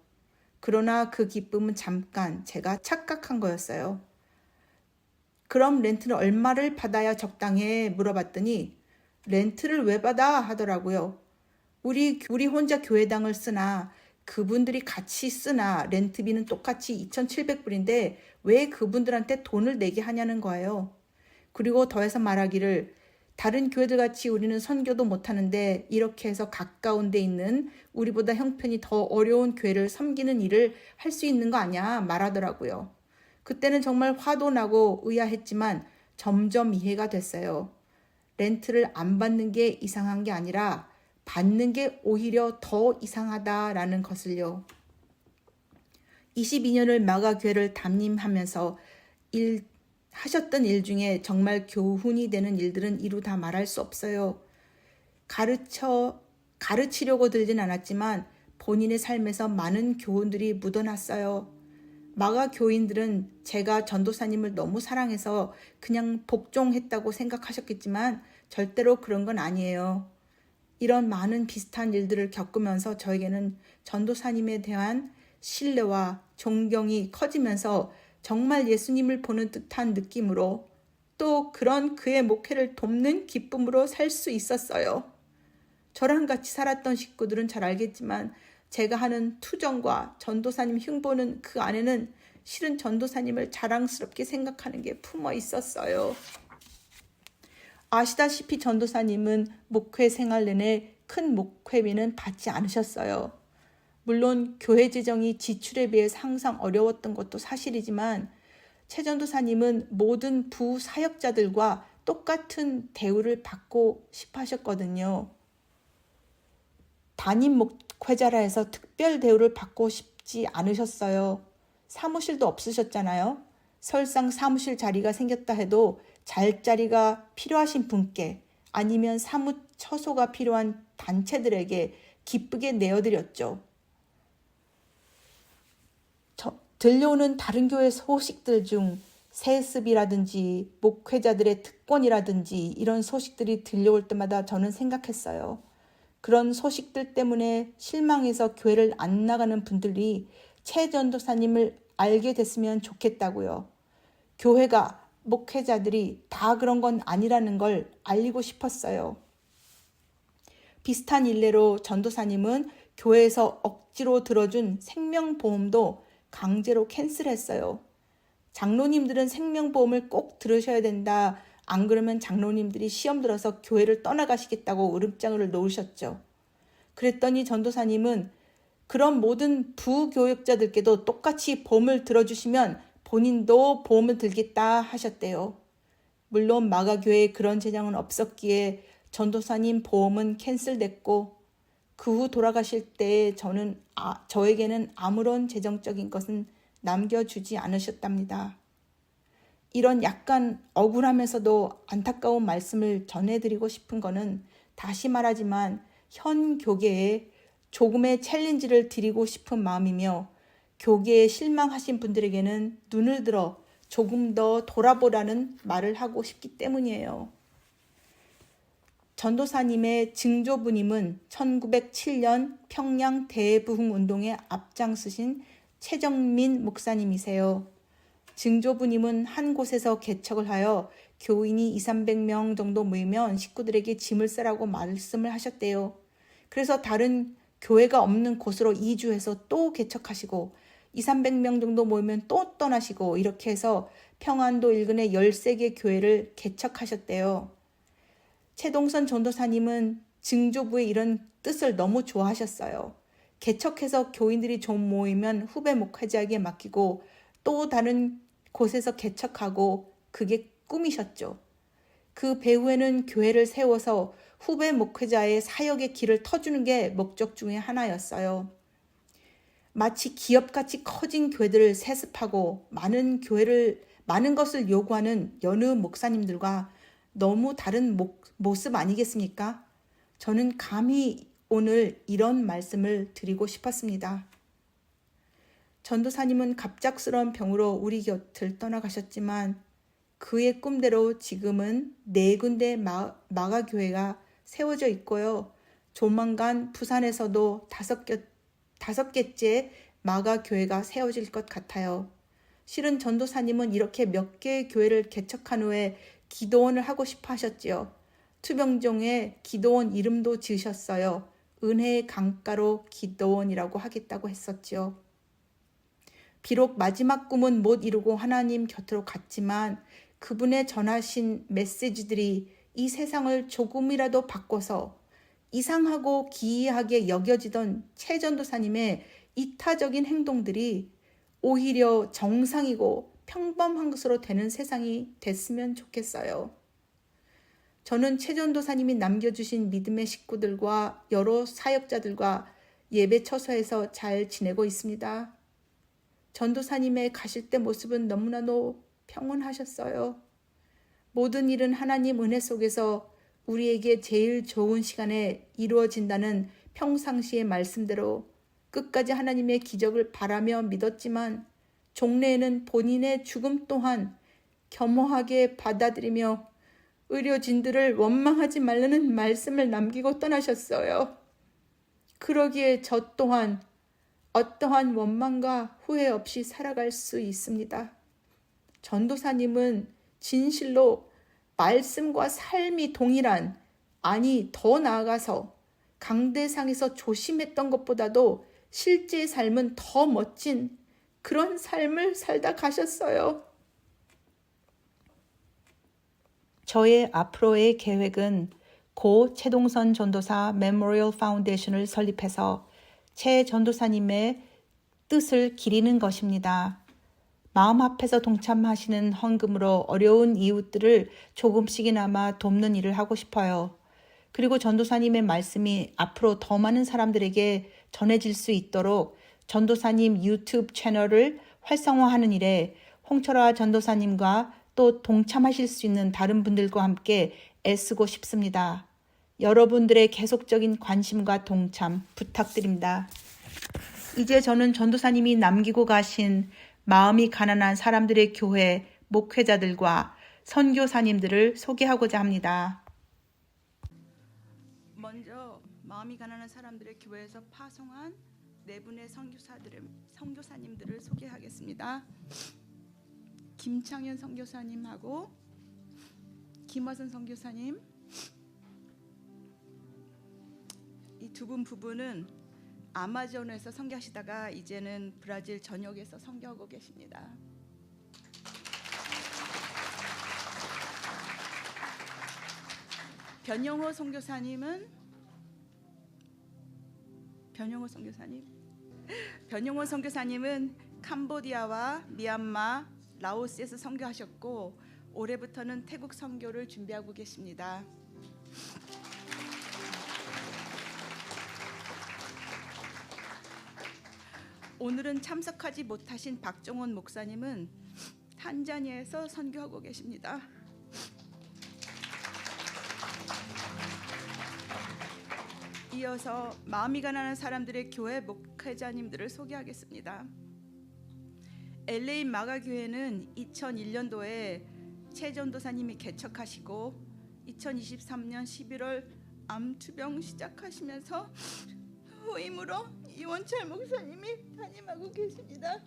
그러나 그 기쁨은 잠깐 제가 착각한 거였어요. 그럼 렌트는 얼마를 받아야 적당해? 물어봤더니 렌트를 왜 받아? 하더라고요. 우리 혼자 교회당을 쓰나 그분들이 같이 쓰나 렌트비는 똑같이 2,700불인데 왜 그분들한테 돈을 내게 하냐는 거예요. 그리고 더해서 말하기를 다른 교회들 같이 우리는 선교도 못하는데 이렇게 해서 가까운 데 있는 우리보다 형편이 더 어려운 교회를 섬기는 일을 할 수 있는 거 아니야 말하더라고요. 그때는 정말 화도 나고 의아했지만 점점 이해가 됐어요. 렌트를 안 받는 게 이상한 게 아니라 받는 게 오히려 더 이상하다라는 것을요. 22년을 마가교회를 담임하면서 하셨던 일 중에 정말 교훈이 되는 일들은 이루 다 말할 수 없어요. 가르치려고 들진 않았지만 본인의 삶에서 많은 교훈들이 묻어났어요. 마가 교인들은 제가 전도사님을 너무 사랑해서 그냥 복종했다고 생각하셨겠지만 절대로 그런 건 아니에요. 이런 많은 비슷한 일들을 겪으면서 저에게는 전도사님에 대한 신뢰와 존경이 커지면서 정말 예수님을 보는 듯한 느낌으로 또 그런 그의 목회를 돕는 기쁨으로 살 수 있었어요. 저랑 같이 살았던 식구들은 잘 알겠지만 제가 하는 투정과 전도사님 흉보는 그 안에는 실은 전도사님을 자랑스럽게 생각하는 게 품어 있었어요. 아시다시피 전도사님은 목회 생활 내내 큰 목회비는 받지 않으셨어요. 물론 교회 재정이 지출에 비해 항상 어려웠던 것도 사실이지만 최 전도사님은 모든 부사역자들과 똑같은 대우를 받고 싶어 하셨거든요. 담임 목회자라 해서 특별 대우를 받고 싶지 않으셨어요. 사무실도 없으셨잖아요. 설상 사무실 자리가 생겼다 해도 잘 자리가 필요하신 분께 아니면 사무 처소가 필요한 단체들에게 기쁘게 내어드렸죠. 들려오는 다른 교회 소식들 중 세습이라든지 목회자들의 특권이라든지 이런 소식들이 들려올 때마다 저는 생각했어요. 그런 소식들 때문에 실망해서 교회를 안 나가는 분들이 최 전도사님을 알게 됐으면 좋겠다고요. 교회가 목회자들이 다 그런 건 아니라는 걸 알리고 싶었어요. 비슷한 일례로 전도사님은 교회에서 억지로 들어준 생명보험도 강제로 캔슬했어요. 장로님들은 생명보험을 꼭 들으셔야 된다. 안 그러면 장로님들이 시험 들어서 교회를 떠나가시겠다고 으름장을 놓으셨죠. 그랬더니 전도사님은 그런 모든 부교역자들께도 똑같이 보험을 들어주시면 본인도 보험을 들겠다 하셨대요. 물론 마가교회에 그런 재정은 없었기에 전도사님 보험은 캔슬됐고 그 후 돌아가실 때 저에게는 아무런 재정적인 것은 남겨주지 않으셨답니다. 이런 약간 억울하면서도 안타까운 말씀을 전해드리고 싶은 거는 다시 말하지만 현 교계에 조금의 챌린지를 드리고 싶은 마음이며 교계에 실망하신 분들에게는 눈을 들어 조금 더 돌아보라는 말을 하고 싶기 때문이에요. 전도사님의 증조부님은 1907년 평양 대부흥 운동에 앞장서신 최정민 목사님이세요. 증조부님은 한 곳에서 개척을 하여 교인이 200~300명 정도 모이면 식구들에게 짐을 싸라고 말씀을 하셨대요. 그래서 다른 교회가 없는 곳으로 이주해서 또 개척하시고 200~300명 정도 모이면 또 떠나시고 이렇게 해서 평안도 인근의 13개 교회를 개척하셨대요. 최동선 전도사님은 증조부의 이런 뜻을 너무 좋아하셨어요. 개척해서 교인들이 좀 모이면 후배 목회자에게 맡기고 또 다른 곳에서 개척하고 그게 꿈이셨죠. 그 배후에는 교회를 세워서 후배 목회자의 사역의 길을 터주는 게 목적 중에 하나였어요. 마치 기업같이 커진 교회들을 세습하고 많은 것을 요구하는 여느 목사님들과 너무 다른 모습 아니겠습니까? 저는 감히 오늘 이런 말씀을 드리고 싶었습니다. 전도사님은 갑작스러운 병으로 우리 곁을 떠나가셨지만 그의 꿈대로 지금은 4군데 마가 교회가 세워져 있고요. 조만간 부산에서도 5개째 마가 교회가 세워질 것 같아요. 실은 전도사님은 이렇게 몇 개의 교회를 개척한 후에 기도원을 하고 싶어 하셨지요. 투병종에 기도원 이름도 지으셨어요. 은혜의 강가로 기도원이라고 하겠다고 했었지요. 비록 마지막 꿈은 못 이루고 하나님 곁으로 갔지만 그분의 전하신 메시지들이 이 세상을 조금이라도 바꿔서 이상하고 기이하게 여겨지던 최 전도사님의 이타적인 행동들이 오히려 정상이고 평범한 것으로 되는 세상이 됐으면 좋겠어요. 저는 최 전도사님이 남겨주신 믿음의 식구들과 여러 사역자들과 예배 처소에서 잘 지내고 있습니다. 전도사님의 가실 때 모습은 너무나도 평온하셨어요. 모든 일은 하나님 은혜 속에서 우리에게 제일 좋은 시간에 이루어진다는 평상시의 말씀대로 끝까지 하나님의 기적을 바라며 믿었지만 종래에는 본인의 죽음 또한 겸허하게 받아들이며 의료진들을 원망하지 말라는 말씀을 남기고 떠나셨어요. 그러기에 저 또한 어떠한 원망과 후회 없이 살아갈 수 있습니다. 전도사님은 진실로 말씀과 삶이 동일한, 아니 더 나아가서 강대상에서 조심했던 것보다도 실제의 삶은 더 멋진 그런 삶을 살다 가셨어요. 저의 앞으로의 계획은 고 최동선 전도사 메모리얼 파운데이션을 설립해서 최 전도사님의 뜻을 기리는 것입니다. 마음 앞에서 동참하시는 헌금으로 어려운 이웃들을 조금씩이나마 돕는 일을 하고 싶어요. 그리고 전도사님의 말씀이 앞으로 더 많은 사람들에게 전해질 수 있도록 전도사님 유튜브 채널을 활성화하는 일에 홍철화 전도사님과 또 동참하실 수 있는 다른 분들과 함께 애쓰고 싶습니다. 여러분들의 계속적인 관심과 동참 부탁드립니다. 이제 저는 전도사님이 남기고 가신 마음이 가난한 사람들의 교회 목회자들과 선교사님들을 소개하고자 합니다. 먼저 마음이 가난한 사람들의 교회에서 파송한 4분의 선교사님들을 소개하겠습니다. 김창현 선교사님하고 김화선 선교사님, 이 두 분 부부는 아마존에서 선교하시다가 이제는 브라질 전역에서 선교하고 계십니다. 변영호 선교사님은 캄보디아와 미얀마, 라오스에서 선교하셨고 올해부터는 태국 선교를 준비하고 계십니다. 오늘은 참석하지 못하신 박종원 목사님은 탄자니아에서 선교하고 계십니다. 이어서 마음이 가난한 사람들의 교회 목회자님들을 소개하겠습니다. LA 마가교회는 2001년도에 최 전도사님이 개척하시고 2023년 11월 암투병 시작하시면서 후임으로 이원철 목사님이 담임하고 계십니다.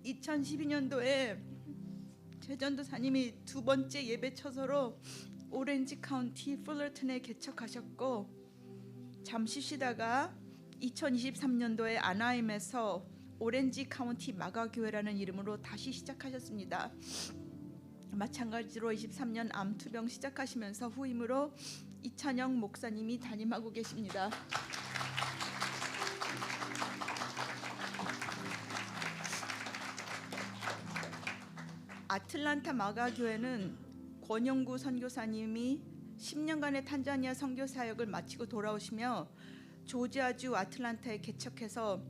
(2012년도에) 최 전도사님이 2번째 예배 처소로 오렌지 카운티 풀러튼에 개척하셨고 잠시 쉬다가 2023년도에 아나임에서 오렌지 카운티 마가교회라는 이름으로 다시 시작하셨습니다. 마찬가지로 23년 암투병 시작하시면서 후임으로 이찬영 목사님이 담임하고 계십니다. 아틀란타 마가교회는 권영구 선교사님이 10년간의 탄자니아 선교 사역을 마치고 돌아오시며 조지아주 아틀란타에 개척해서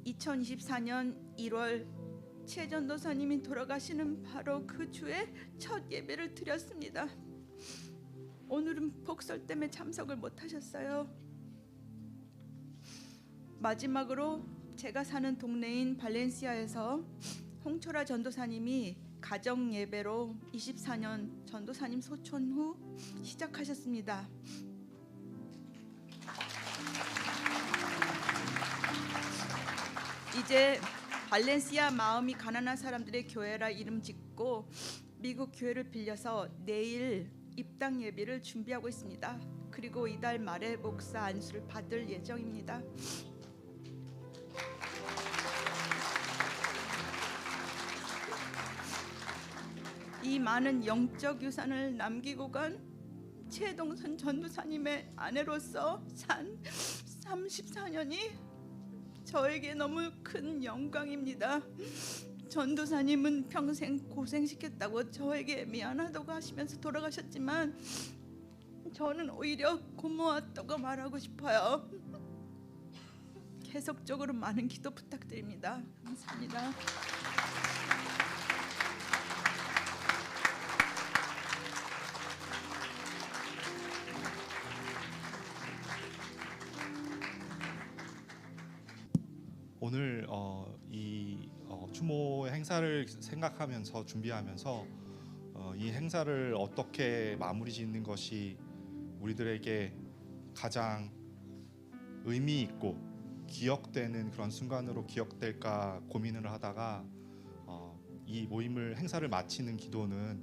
2024년 1월 최 전도사님이 돌아가시는 바로 그 주에 첫 예배를 드렸습니다. 오늘은 복설 때문에 참석을 못하셨어요. 마지막으로 제가 사는 동네인 발렌시아에서 홍철아 전도사님이 가정 예배로 24년 전도사님 소천 후 시작하셨습니다. 이제 발렌시아 마음이 가난한 사람들의 교회라 이름 짓고 미국 교회를 빌려서 내일 입당 예배를 준비하고 있습니다. 그리고 이달 말에 목사 안수를 받을 예정입니다. 이 많은 영적 유산을 남기고 간 최동선 전도사님의 아내로서 산 34년이 저에게 너무 큰 영광입니다. 전도사님은 평생 고생시켰다고 저에게 미안하다고 하시면서 돌아가셨지만 저는 오히려 고마웠다고 말하고 싶어요. 계속적으로 많은 기도 부탁드립니다. 감사합니다. 오늘 이 추모 행사를 생각하면서 준비하면서 이 행사를 어떻게 마무리 짓는 것이 우리들에게 가장 의미 있고 기억되는 그런 순간으로 기억될까 고민을 하다가 이 모임을 행사를 마치는 기도는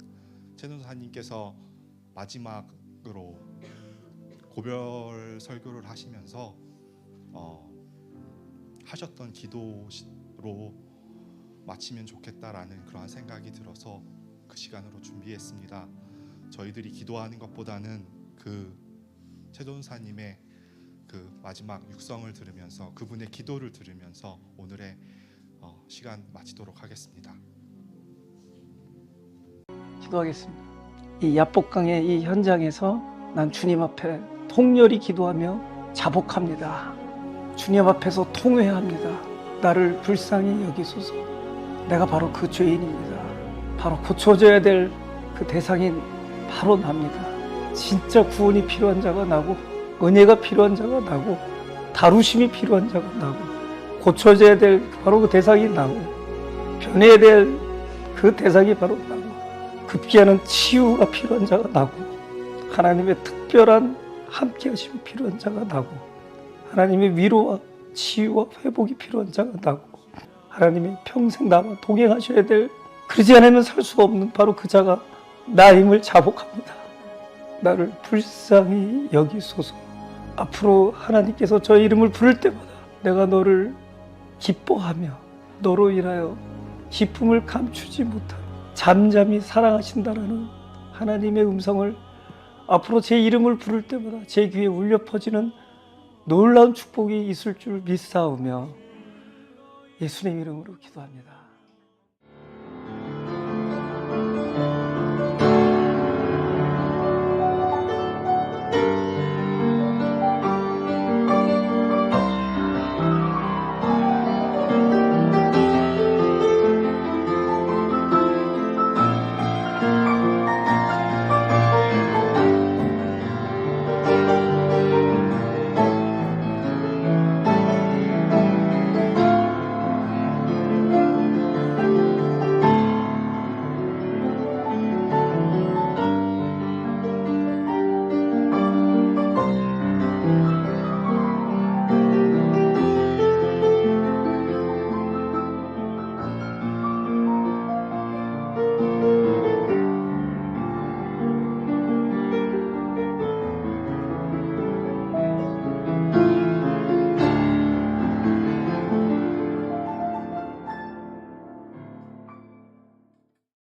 최 전도사님께서 마지막으로 고별 설교를 하시면서 하셨던 기도로 마치면 좋겠다라는 그러한 생각이 들어서 그 시간으로 준비했습니다. 저희들이 기도하는 것보다는 그 최 전도사님의 그 마지막 육성을 들으면서 그분의 기도를 들으면서 오늘의 시간 마치도록 하겠습니다. 기도하겠습니다. 이 야복강의 이 현장에서 난 주님 앞에 통렬히 기도하며 자복합니다. 주님 앞에서 통회합니다. 나를 불쌍히 여기소서. 내가 바로 그 죄인입니다. 바로 고쳐져야 될 그 대상인 바로 납니다. 진짜 구원이 필요한 자가 나고 은혜가 필요한 자가 나고 다루심이 필요한 자가 나고 고쳐져야 될 바로 그 대상이 나고 변해야 될 그 대상이 바로 나고 급기야는 치유가 필요한 자가 나고 하나님의 특별한 함께하심이 필요한 자가 나고 하나님의 위로와 치유와 회복이 필요한 자가 나고 하나님이 평생 나와 동행하셔야 될 그러지 않으면 살 수가 없는 바로 그 자가 나임을 자복합니다. 나를 불쌍히 여기소서. 앞으로 하나님께서 저 이름을 부를 때마다 내가 너를 기뻐하며 너로 인하여 기쁨을 감추지 못하고 잠잠히 사랑하신다라는 하나님의 음성을 앞으로 제 이름을 부를 때마다 제 귀에 울려 퍼지는 놀라운 축복이 있을 줄 믿사오며 예수님 이름으로 기도합니다.